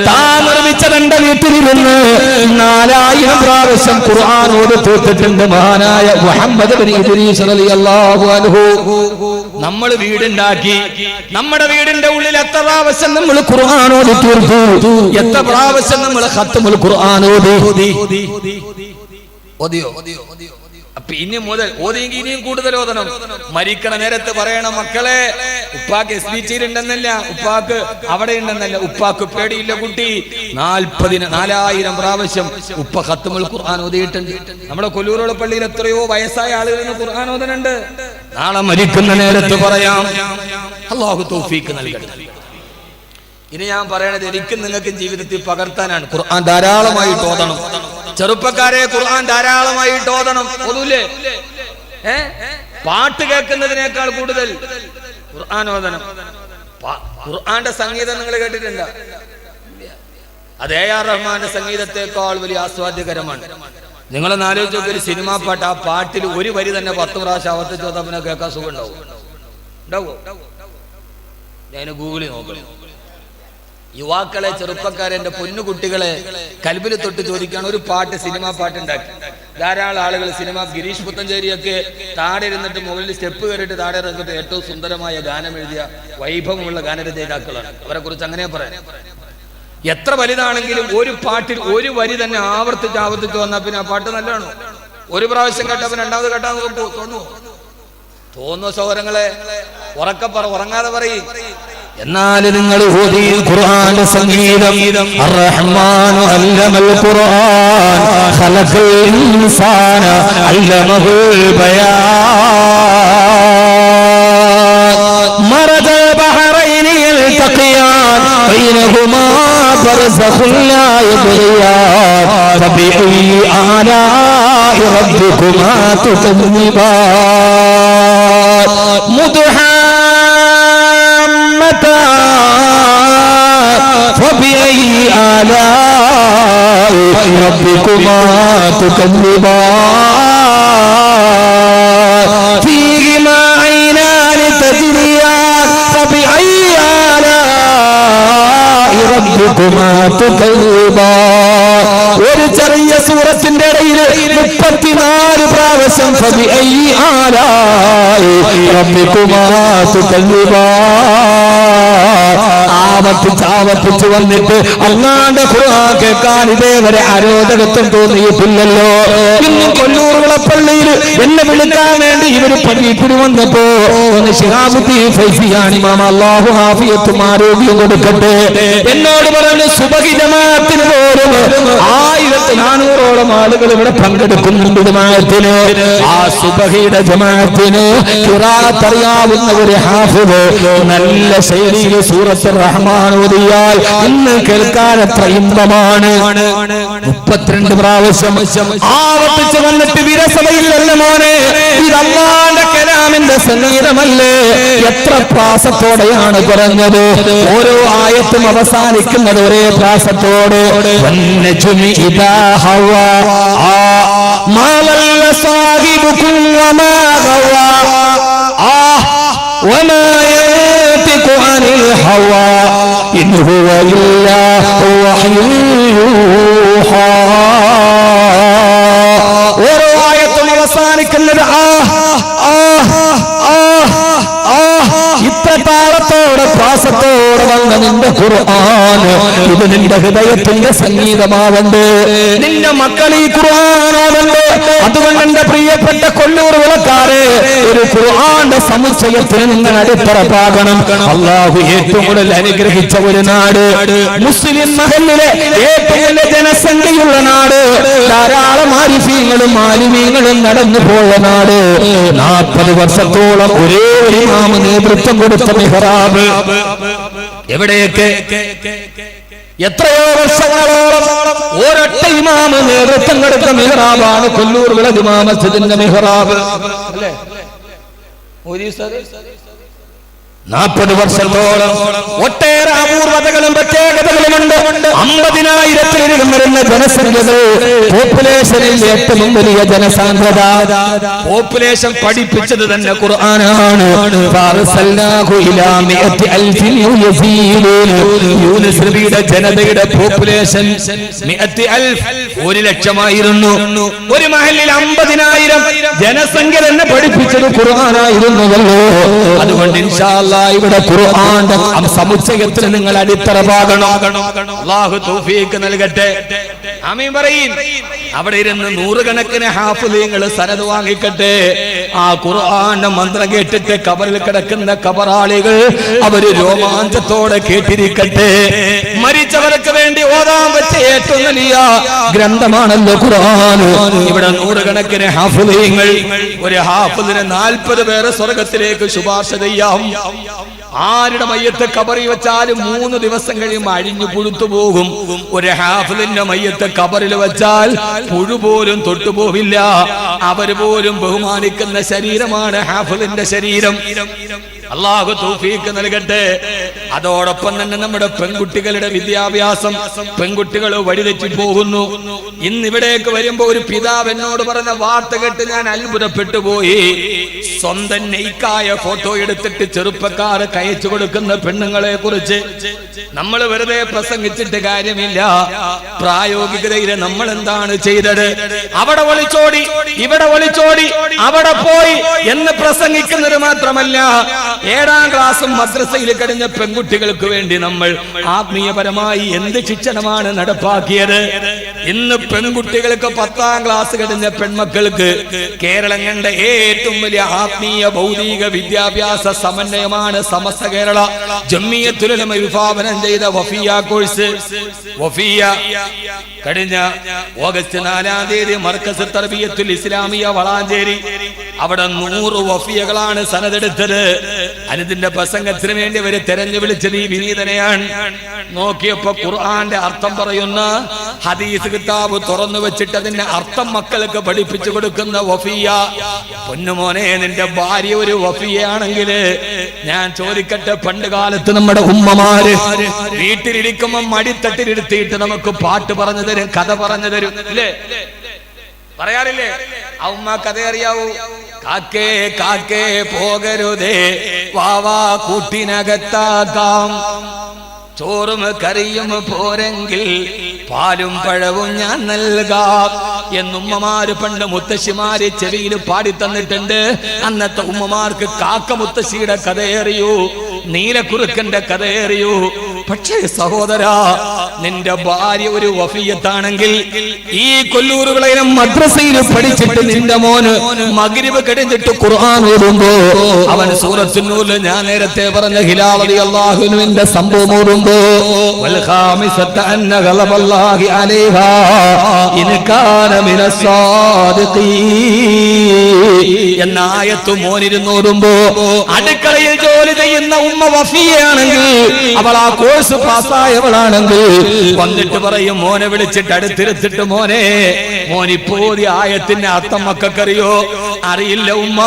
താൻ നിർമ്മിച്ച എന്റെ വീട്ടിലിരുന്ന് 4000 പ്രാവശ്യം ഖുർആൻ ഓതി തീർത്തിട്ടുണ്ട് മഹാനായ മുഹമ്മദ് ബിൻ ഇദ്രീസ് റളിയല്ലാഹു അൻഹു. നമ്മൾ വീടുണ്ടാക്കി, നമ്മുടെ വീടിന്റെ ഉള്ളിൽ എത്ര പ്രാവശ്യം നമ്മൾ ഖുർആൻ ഓതി തീർത്തു? എത്ര പ്രാവശ്യം നമ്മൾ ഖത്മുൽ ഖുർആൻ ഓതി? ഇനി മുതൽ ഓതിയെങ്കിൽ ഇനിയും കൂടുതൽ ഓതണം. മരിക്കണ നേരത്ത് പറയണം, മക്കളെ ഉപ്പാക്ക് SBT ഉണ്ടെന്നല്ല, ഉപ്പാക്ക് അവിടെ ഉണ്ടെന്നല്ല, ഉപ്പാക്ക് പേടിയില്ല കുട്ടി. 40,000 പ്രാവശ്യം ഉപ്പ ഖത്മുൽ ഖുർആൻ ഓതിയിട്ടുണ്ട്. നമ്മുടെ കൊല്ലൂരുള്ള പള്ളിയിൽ എത്രയോ വയസ്സായ ആളുകൾ ഖുർആൻ ഓതുന്നുണ്ട്. നാളെ മരിക്കുന്ന നേരത്ത് പറയാം. അല്ലാഹു തൗഫീഖ് നൽകട്ടെ. ഇനി ഞാൻ പറയണത് എനിക്കും നിങ്ങൾക്കും ജീവിതത്തിൽ പകർത്താനാണ്. ഖുർആൻ ധാരാളമായിട്ട് ഓതണം. ചെറുപ്പക്കാരെ ഖുർആൻ ധാരാളമായിട്ട് ഓതണം. ഓതൂലേ? പാട്ട് കേൾക്കുന്നതിനേക്കാൾ കൂടുതൽ ഖുർആൻ ഓതണം. ഖുർആന്റെ സംഗീതം നിങ്ങൾ കേട്ടിട്ടുണ്ടോ? അത് AR റഹ്മാന്റെ സംഗീതത്തെക്കാൾ വലിയ ആസ്വാദ്യകരമാണ്. നിങ്ങളൊന്ന് ആലോചിച്ച് നോക്കി, ഒരു സിനിമാ പാട്ട്, ആ പാട്ടിൽ ഒരു വരി തന്നെ 10 പ്രാവശ്യം ആവർത്തിച്ച് ഓതാൻ പിന്നെ കേൾക്കാൻ സുഖം ഉണ്ടാവോ? ഞാൻ ഗൂഗിളിൽ നോക്കണം. യുവാക്കളെ, ചെറുപ്പക്കാരെ, എന്റെ പൊന്നുകുട്ടികളെ കൽബിൽ തൊട്ട് ചോദിക്കാണ്, ഒരു പാട്ട്, സിനിമാ പാട്ടുണ്ടാക്കി ധാരാളം ആളുകൾ ഗിരീഷ് പുത്തഞ്ചേരിയൊക്കെ താഴെ ഇരുന്നിട്ട് മുകളിൽ സ്റ്റെപ്പ് കയറിയിട്ട് താഴെ ഇറങ്ങിയിട്ട് ഏറ്റവും സുന്ദരമായ ഗാനം എഴുതിയ വൈഭവമുള്ള ഗാനരചയിതാക്കളാണ്. അവരെ കുറിച്ച് അങ്ങനെ പറയാം. എത്ര വലുതാണെങ്കിലും ഒരു പാട്ടിൽ ഒരു വരി തന്നെ ആവർത്തിച്ച് വന്നാൽ പിന്നെ ആ പാട്ട് നല്ലതാണോ? ഒരു പ്രാവശ്യം കേട്ടപ്പോൾ രണ്ടാമത് കേട്ടാൽ തോന്നുന്നു സൗരങ്ങളെ ഉറങ്ങാതെ പറയും. എന്നാൽ നിങ്ങൾ ഓതി ഖുർആന്റെ സംഗീതം. അർ-റഹ്മാനു അല്ലമൽ ഖുർആൻ ഖലഖൽ ഇൻസാന അല്ലമഹുൽ ബയാൻ മറജ ബഹറൈനി യൽതഖിയാൻ ബൈനഹുമാ ബർസഖുൻ ലാ യബ്ഗിയാൻ ഫബിഅയ്യി ആലാഇ റബ്ബികുമാ തുകദ്ദിബാൻ فبأي آلاء ربكما تكذبان فيهما عينان تجريان فبأي آلاء ربكما تكذبان. ഒരു ചെറിയ സൂറത്തിന്റെ ഇടയിൽ 34 പ്രാവശ്യം ഫബിഅയ്യി ആലാഇ റബ്ബികുമാ തുകദ്ദിബാൻ ആവർത്തിച്ച് വന്നിട്ട് അല്ലാണ്ട് ഖുർആൻ കേൾക്കാൻ ഇതേവരെ അരോധകത്വം തോന്നിയിട്ടില്ലല്ലോ. ഇന്ന് കൊല്ലൂറുകളെ പള്ളിയിൽ എന്നെ വിളിക്കാൻ വേണ്ടി ഇവര് പള്ളിയിൽ വന്നപ്പോ ശിഹാബുദ്ദീൻ ഫൈസിയാൻ ഇമാം, അല്ലാഹു ആഫിയത്തും ആരോഗ്യം കൊടുക്കട്ടെ, എന്നോട് പറഞ്ഞു സുബഹി ജമാഅത്തിന് പോലും 1400ഓളം ആളുകൾ ഇവിടെ പങ്കെടുക്കുന്നുണ്ട് ജമാഅത്തിന്. ആ സുബഹിയുടെ ജമാഅത്തിന് ഖിറാഅത്ത് അറിയാവുന്ന ഒരു ഹാഫിദ് നല്ല ശൈലിയിൽ സൂറത്തുർ റഹ്മാൻ ഓതിയാൽ ഇന്ന് കേൾക്കാൻ എത്ര ഇമ്പമാണ്. 32 പ്രാവശ്യം ആവർത്തിച്ച് വന്നിട്ട് വിരസതയിലല്ല മോനെ, ഇത് അല്ലാഹുവിന്റെ കലാമിന്റെ സംഗീതമല്ലേ. എത്ര പ്രാസത്തോടെയാണ് പറഞ്ഞത്. ഓരോ ആയത്തും അവസാനിക്കുന്നത് ഒരേ പ്രാസത്തോടെ. വന്നജുമി ഇദാ ഹവാ മാ വല്ല സാഹിബുകും വമാ ഗവാ വമാ യൻതിഖു അനിൽ ഹവാ ഇൻ ഹുവ ഇല്ലാ വഹ്യു യൂഹാ. ഓരോ ആയത്തും അവസാനിക്കുന്നത് ഇത്ര താളത്തോടെ പ്രാസത്തോടെ വന്ന നിന്റെ ഖുർആൻ ഇത് നിന്റെ ഹൃദയത്തിന്റെ സംഗീതമാവണ്ട്. നിന്റെ മക്കൾ ഈ ഖുർആനാവണ്ട്. അതുകൊണ്ട് എന്റെ പ്രിയപ്പെട്ട കൊല്ലൂർ വിളക്കാരെ, ഒരു ഖുർആന്റെ സമുച്ചയത്തിന് നിങ്ങൾ അടിത്തറപ്പാകണം. അല്ലാഹു ഏറ്റവും കൂടുതൽ അനുഗ്രഹിച്ച ഒരു നാട്, മുസ്ലിം മഹല്ലിലെ ഏറ്റവും വലിയ ജനസംഖ്യയുള്ള നാട്, ധാരാളം ആരിഫീങ്ങളും ആലിമീങ്ങളും നടന്നു പോയ നാട്, 40 വർഷത്തോളം ഒരേ ഒരു ഇമാം നേതൃത്വം കൊടുത്ത മിഹ്റാബ്. എവിടെയൊക്കെ എത്രയോ വർഷങ്ങളോളം ഒരൊറ്റ ഇമാം നേതൃത്വം കൊടുത്ത മിഹ്റാബാണ് കൊല്ലൂർ ജുമാ മസ്ജിദിന്റെ മിഹ്റാബ്. അല്ലേ? 40 വർഷത്തോളം ഒട്ടേറെ അപൂർവതകളും പ്രത്യേകതകളുമുണ്ട്. 50,000-ത്തിലധികം വരുന്ന ജനസംഖ്യകൾ, പോപ്പുലേഷനിൽ ഏറ്റവും വലിയ ജനസാന്ദ്രത. പോപ്പുലേഷൻ പഠിപ്പിച്ചത് തന്നെ ഖുർആനാണ്. യൂനുസ് നബിയുടെ ജനതയുടെ പോപ്പുലേഷൻ 1,00,000 ഒരു മഹല്ലിൽ 50,000 ജനസംഖ്യ തന്നെ പഠിപ്പിച്ചത് ഖുർആനായിരുന്നുവല്ലോ. അതുകൊണ്ട് ഇൻഷാ അല്ലാഹ് ഇവിടെ ഖുർആന്റെ സമുച്ചയത്തിന് നിങ്ങൾ അടിത്തറ പാകണം. അല്ലാഹു തൗഫീഖ് നൽകട്ടെ. ആമീൻ പറയീൻ. അവിടെ ഇരുന്ന് നൂറുകണക്കിന് ഹാഫിളീങ്ങൾ സനത് വാങ്ങിക്കട്ടെ. ആ ഖുർആന്റെ മന്ത്രം കേട്ടിട്ട് കബറിൽ കിടക്കുന്ന കബറാളികൾ അവര് രോമാഞ്ചത്തോടെ കേട്ടിരിക്കട്ടെ. മരിച്ചവർക്ക് വേണ്ടി ഓതാൻ വെച്ച ഏറ്റവും വലിയ ഗ്രന്ഥമാണല്ലോ ഖുർആൻ. ഇവിടെ നൂറുകണക്കിന് ഹാഫിളീങ്ങൾ, ഒരു ഹാഫിളിന് 40 പേരെ സ്വർഗത്തിലേക്ക് ശുപാർശ ചെയ്യാം. ആരുടെ മയ്യത്ത് കബറി വെച്ചാലും 3 ദിവസം കഴിയുമ്പോൾ അഴിഞ്ഞു പുഴുത്തു പോകും. ഒരു ഹാഫിളിന്റെ മയ്യത്ത് കബറിൽ വെച്ചാൽ പുഴു പോലും തൊട്ടുപോവില്ല. അവര് പോലും ബഹുമാനിക്കുന്ന ശരീരമാണ് ഹാഫിളിന്റെ ശരീരം. അല്ലാഹു തൗഫീഖ് നൽകട്ടെ. അതോടൊപ്പം തന്നെ നമ്മുടെ പെൺകുട്ടികളുടെ വിദ്യാഭ്യാസം, പെൺകുട്ടികൾ വഴിതെറ്റി പോകുന്നു. ഇന്നിവിടേക്ക് വരുമ്പോ ഒരു പിതാവ് എന്നോട് പറഞ്ഞ വാർത്ത കേട്ട് ഞാൻ അത്ഭുതപ്പെട്ടു പോയി. സ്വന്തം നെയ്ക്കായ ഫോട്ടോ എടുത്തിട്ട് ചെറുപ്പക്കാർ കയച്ചു കൊടുക്കുന്ന പെണ്ണുങ്ങളെ കുറിച്ച് നമ്മൾ വെറുതെ പ്രസംഗിച്ചിട്ട് കാര്യമില്ല. പ്രായോഗികതയിൽ നമ്മൾ എന്താണ് ചെയ്തത്? അവിടെ ഒളിച്ചോടി, ഇവിടെ ഒളിച്ചോടി, അവിടെ പോയി എന്ന് പ്രസംഗിക്കുന്നത് മാത്രമല്ല, 7ാം ക്ലാസ്സും മദ്രസയിൽ കഴിഞ്ഞ പെൺകുട്ടികൾക്ക് വേണ്ടി നമ്മൾ ആത്മീയപരമായി എന്ത് ശിക്ഷണമാണ് നടപ്പാക്കിയത്? ഇന്ന് പെൺകുട്ടികൾക്ക് 10ാം ക്ലാസ് കഴിഞ്ഞ പെൺമക്കൾക്ക് കേരളം കണ്ട ഏറ്റവും വലിയ ആത്മീയ ഭൗതിക വിദ്യാഭ്യാസ സമന്വയമാണ് സമസ്ത കേരള ജംഇയ്യത്തുൽ ഉലമ വിഭാവനം ചെയ്ത വഫിയ കോഴ്സ്. വഫിയ കഴിഞ്ഞ ഓഗസ്റ്റ് 4-ാം തീയതി മർക്കസ് തർബിയത്തുൽ ഇസ്ലാമിയ വളാഞ്ചേരി, അവിടെ 100 വഫിയകളാണ് സനതെടുത്തത്. അതിന്റെ പ്രസംഗത്തിന് വേണ്ടി അവര് തെരഞ്ഞു വിളിച്ചത് ഈ വിനീതനെയാണ്. നോക്കിയപ്പോ ഖുർആന്റെ അർത്ഥം പറയുന്ന ഹദീസ് കിതാബ് തുറന്നു വെച്ചിട്ട് അതിന്റെ അർത്ഥം മക്കൾക്ക് പഠിപ്പിച്ചു കൊടുക്കുന്ന വഫിയ. പൊന്നുമോനെ, നിന്റെ ഭാര്യ ഒരു വഫിയാണെങ്കിൽ ഞാൻ ചോദിക്കട്ടെ, പണ്ട് കാലത്ത് നമ്മുടെ ഉമ്മമാര് വീട്ടിലിരിക്കുമ്പോ മടിത്തട്ടിലിരുത്തിയിട്ട് നമുക്ക് പാട്ട് പറഞ്ഞു തരും, കഥ പറഞ്ഞു തരും, അല്ലേ? പറയാറില്ലേ? ആ ഉമ്മ കഥ അറിയാവൂ. കാക്കേ കാക്കേ പോകരുതേ, വാവാ കൂട്ടിനകത്താക്കാം, ചോറും കറിയും പോരെങ്കിൽ പാലും പഴവും ഞാൻ നൽകാം എന്നുമ്മമാര് പണ്ട് മുത്തശ്ശിമാര് ചെവിയിൽ പാടി തന്നിട്ടുണ്ട്. അന്നത്തെ ഉമ്മമാർക്ക് കാക്ക മുത്തശ്ശിയുടെ കഥയേറിയൂ, നീലക്കുറുക്കന്റെ കഥയേറിയൂ. പക്ഷേ സഹോദരാ, നിന്റെ ഭാര്യ ഒരു വഫിയത്താണെങ്കിൽ ഈ കൊല്ലൂരുകളെ മദ്രസയിൽ പഠിച്ചിട്ട് നിന്റെ മോന് മഗ്രിബ് കഴിഞ്ഞിട്ട് ഖുർആൻ ഓതുമ്പോ അവൻ സൂറത്തുൻ നൂറിൽ ഞാൻ നേരത്തെ പറഞ്ഞ ഹിലാൽ റളിയല്ലാഹു അൻഹുവിന്റെ സംഭവം ഓതുമ്പോ വൽ ഖാമിസത അന്ന ഗളബല്ലാഹി അലൈഹാ ഇൻ കാന മിനസ് സാദിഖീൻ എന്ന ആയത്ത് മോനിരുന്ന് ഓതുമ്പോ അടുക്കളയിൽ ജോലി ചെയ്യുന്ന ഉമ്മ വഫിയാണെങ്കിൽ, അവൾ ആ കോഴ്സ് പാസ്സായവളാണെങ്കിൽ വന്നിട്ട് പറയും, മോനെ വിളിച്ചിട്ട് അടുത്തിരുത്തിട്ട്, മോനെ മോനിപ്പോതി ആയത്തിന്റെ അർത്ഥം മക്കൾക്കറിയോ? അറിയില്ല ഉമ്മ.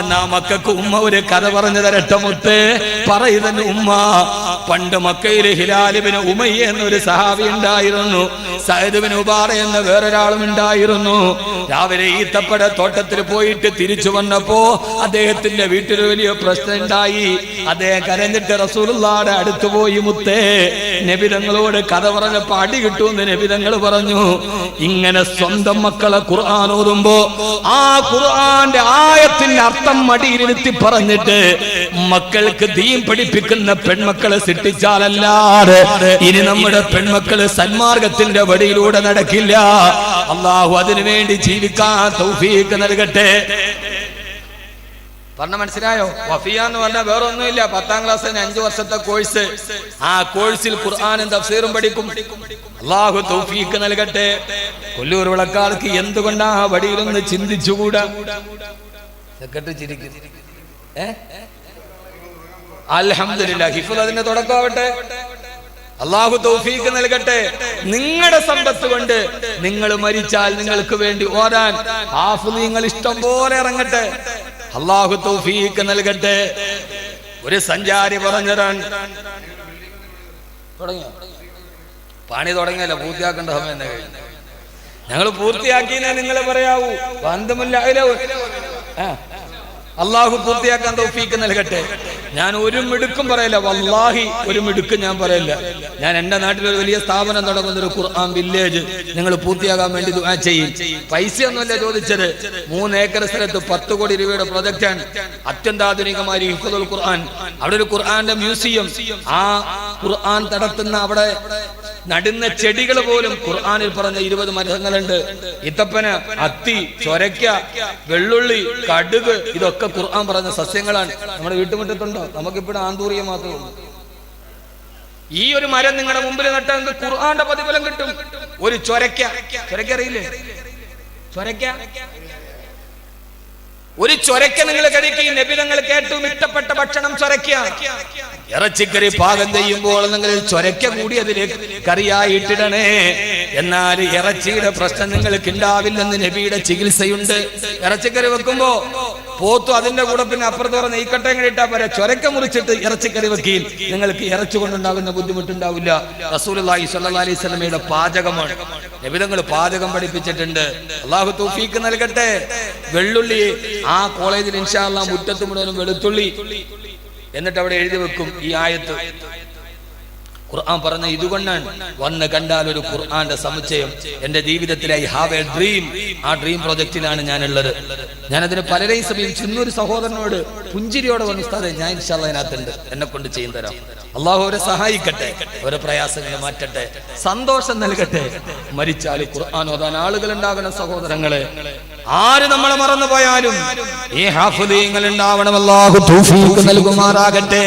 എന്നാ മക്കൾക്ക് ഉമ്മ ഒരു കഥ പറഞ്ഞു തരട്ടെ മുത്ത്. പറയുന്ന ഉമ്മ, പണ്ട് മക്കയില് ഹിലാൽ ഇബ്നു ഉമയ്യ എന്നൊരു സഹാബി ഉണ്ടായിരുന്നു, സഅദ് ഇബ്നു ഉബാറ എന്ന വേറൊരാളും ഉണ്ടായിരുന്നു. രാവിലെ ഈത്തപ്പഴ തോട്ടത്തിൽ പോയിട്ട് തിരിച്ചു വന്നപ്പോ അദ്ദേഹത്തിന്റെ വീട്ടിൽ വലിയ പ്രശ്നം ഉണ്ടായി. അദ്ദേഹം കരഞ്ഞിട്ട് റസൂലുള്ളാഹിയുടെ അടുത്ത് പോയി, മുത്തേ നബി തങ്ങളോട് കഥ പറഞ്ഞപ്പോ അടി കിട്ടുമെന്ന് നബി തങ്ങൾ പറഞ്ഞു. ഇങ്ങനെ സ്വന്തം മക്കളെ ഖുർആൻ ഓതുമ്പോ ആ ഖുർആന്റെ ആയത്തിന്റെ അർത്ഥം മടിയിലിരുത്തി പറഞ്ഞിട്ട് മക്കൾക്ക് ദീൻ പഠിപ്പിക്കുന്ന പെൺമക്കളെ സൃഷ്ടിച്ചാലല്ലാതെ ഇനി നമ്മുടെ പെൺമക്കള് സന്മാർഗത്തിന്റെ വഴിയിലൂടെ നടക്കില്ല. അല്ലാഹു അതിനു വേണ്ടി ജീവിക്കാൻ തൗഫീഖ് നൽകട്ടെ. പറഞ്ഞ മനസ്സിലായോ? വഫിയ എന്ന് പറഞ്ഞാൽ വേറെ ഒന്നുമില്ല, 10ാം ക്ലാസ്സിന് 5 വർഷത്തെ കോഴ്സ്. ആ കോഴ്സിൽ ഖുർആനും തഫ്സീറും പഠിക്കും. അല്ലാഹു തൗഫീഖ് നൽകട്ടെ. കൊല്ലൂർ വിളക്കാർക്ക് എന്തുകൊണ്ടാ ആ വടിയിലൊന്ന് ചിന്തിച്ചുകൂടാ? അൽഹംദുലില്ലാഹ്, ഹിഫ്ള് അതിന്റെ തുടക്കമാവട്ടെ. അല്ലാഹു തൗഫീഖ് നൽകട്ടെ. നിങ്ങളുടെ സമ്പത്ത് കൊണ്ട് നിങ്ങൾ മരിച്ചാൽ നിങ്ങൾക്ക് വേണ്ടി ഓരാൻ ഹാഫിളീങ്ങൾ ഇഷ്ടം പോലെ ഇറങ്ങട്ടെ. അല്ലാഹു തൗഫീഖ് നൽകട്ടെ. ഒരു സഞ്ചാരി പറഞ്ഞതാണ്, തുടങ്ങിയോ? പണി തുടങ്ങിയല്ല, പൂർത്തിയാക്കേണ്ട സമയം തന്നെ കഴിഞ്ഞു. ഞങ്ങൾ പൂർത്തിയാക്കിയെന്നേ നിങ്ങൾ പറയാവൂ. ബന്ധമില്ല. അള്ളാഹു പൂർത്തിയാക്കാൻ തൗഫീഖ് നൽകട്ടെ. ഞാൻ ഒരു മിടുക്കും പറയില്ല, വല്ലാഹി ഒരു മിടുക്കും ഞാൻ പറയില്ല. ഞാൻ എന്റെ നാട്ടിലൊരു വലിയ സ്ഥാപനം തുടങ്ങുന്ന ഒരു ഖുർആൻ വില്ലേജ് നിങ്ങൾ പൂർത്തിയാക്കാൻ വേണ്ടി ദുആ ചെയ്യും. പൈസയൊന്നുമല്ല ചോദിച്ചത്, 3 ഏക്കർ സ്ഥലത്ത് 10 കോടി രൂപയുടെ പ്രൊജക്റ്റാണ്. അത്യന്താധുനികമായ ഹിഫ്ളുൽ ഖുർആൻ. അവിടെ ഒരു ഖുർആന്റെ മ്യൂസിയം, ആ ഖുർആൻ നടത്തുന്ന അവിടെ നടുന്ന ചെടികൾ പോലും ഖുർആനിൽ പറഞ്ഞ 20 മരങ്ങളുണ്ട്. ഇത്തപ്പന, അത്തി, ചൊരക്ക, വെള്ളുള്ളി, കടുക്, ഇതൊക്കെ ഖുർആൻ പറഞ്ഞ സസ്യങ്ങളാണ്. നമ്മുടെ വീട്ടുമുറ്റത്തുണ്ടോ? നമുക്കിപ്പോഴും ആന്തൂറിയ മാത്രമേ ഉള്ളൂ. ഈ ഒരു മരം നിങ്ങളുടെ മുമ്പിൽ നട്ടാൽ ഖുർആന്റെ പ്രതിഫലം കിട്ടും. ഒരു ചൊരക്ക അറിയില്ലേ? ഒരു ചൊരക്ക നിങ്ങൾ കഴിക്കുകയും നബി തങ്ങൾക്ക് ഏറ്റവും ഇഷ്ടപ്പെട്ട ഭക്ഷണം ചൊരക്ക. ഇറച്ചിക്കറി പാകം ചെയ്യുമ്പോൾ നിങ്ങൾ ചൊരക്ക കൂടി അതിലേക്ക് കറിയായി ഇട്ടിടണേ. എന്നാൽ ഇറച്ചിയുടെ പ്രശ്നം നിങ്ങൾക്ക് ഉണ്ടാവില്ലെന്ന് നബിയുടെ ചികിത്സയുണ്ട്. ഇറച്ചിക്കറി വെക്കുമ്പോ പോത്തു അതിന്റെ കൂടെ പിന്നെ അപ്പുറത്തോടെ നെയ്ക്കട്ടയും കൂടി ഇട്ടാ പോരാ. ചൊരക്ക മുറിച്ചിട്ട് ഇറച്ചിക്കറി വെക്കുകയും നിങ്ങൾക്ക് ഇറച്ചി കൊണ്ടുണ്ടാകുന്ന ബുദ്ധിമുട്ടുണ്ടാവില്ല. റസൂലുള്ളാഹി സ്വല്ലല്ലാഹി അലൈഹി വസല്ലമയുടെ പാചകമാണ്. നബി തങ്ങൾ പാചകം പഠിപ്പിച്ചിട്ടുണ്ട്. അല്ലാഹു തൗഫീഖ് നൽകട്ടെ. വെള്ളുള്ളി ആ കോളേജിൽ ഇൻഷാ അല്ലാഹ് മുറ്റത്ത് മുഴുവനും വെളുത്തുള്ളി എന്നിട്ട് അവിടെ എഴുതി വെക്കും ഈ ആയത്ത്. ഖുർആൻ പറഞ്ഞ ഇതുകൊണ്ടാണ്. വന്ന് കണ്ടാൽ ഒരു ഖുർആന്റെ സമുച്ചയം. എന്റെ ജീവിതത്തിൽ ഐ ഹാവ് എ ഡ്രീം. ആ ഡ്രീം പ്രോജക്റ്റിലാണ് ഞാനുള്ളത്. ഞാനതിന് പലരെയും സമീപിച്ചു. ഇന്നൊരു സഹോദരനോട് പുഞ്ചിരിയോടെ വന്നു, ഉസ്താദേ ഞാൻ ഇൻഷാ അല്ലാഹ് അതിനകത്തുണ്ട്, എന്നെ കൊണ്ട് ചെയ്തു തരാം. അള്ളാഹു അവരെ സഹായിക്കട്ടെ, അവരെ പ്രയാസങ്ങൾ മാറ്റട്ടെ, സന്തോഷം നൽകട്ടെ. മരിച്ചാൽ ഖുർആൻ ഓതാൻ ആളുകൾ ഉണ്ടാകണം. സഹോദരങ്ങളെ, ആര് നമ്മളെ മറന്നു പോയാലും ഈ ഹാഫിളീങ്ങൾ ഉണ്ടാവണം. അല്ലാഹു തൗഫീഖ് നൽകുമാറാകട്ടെ.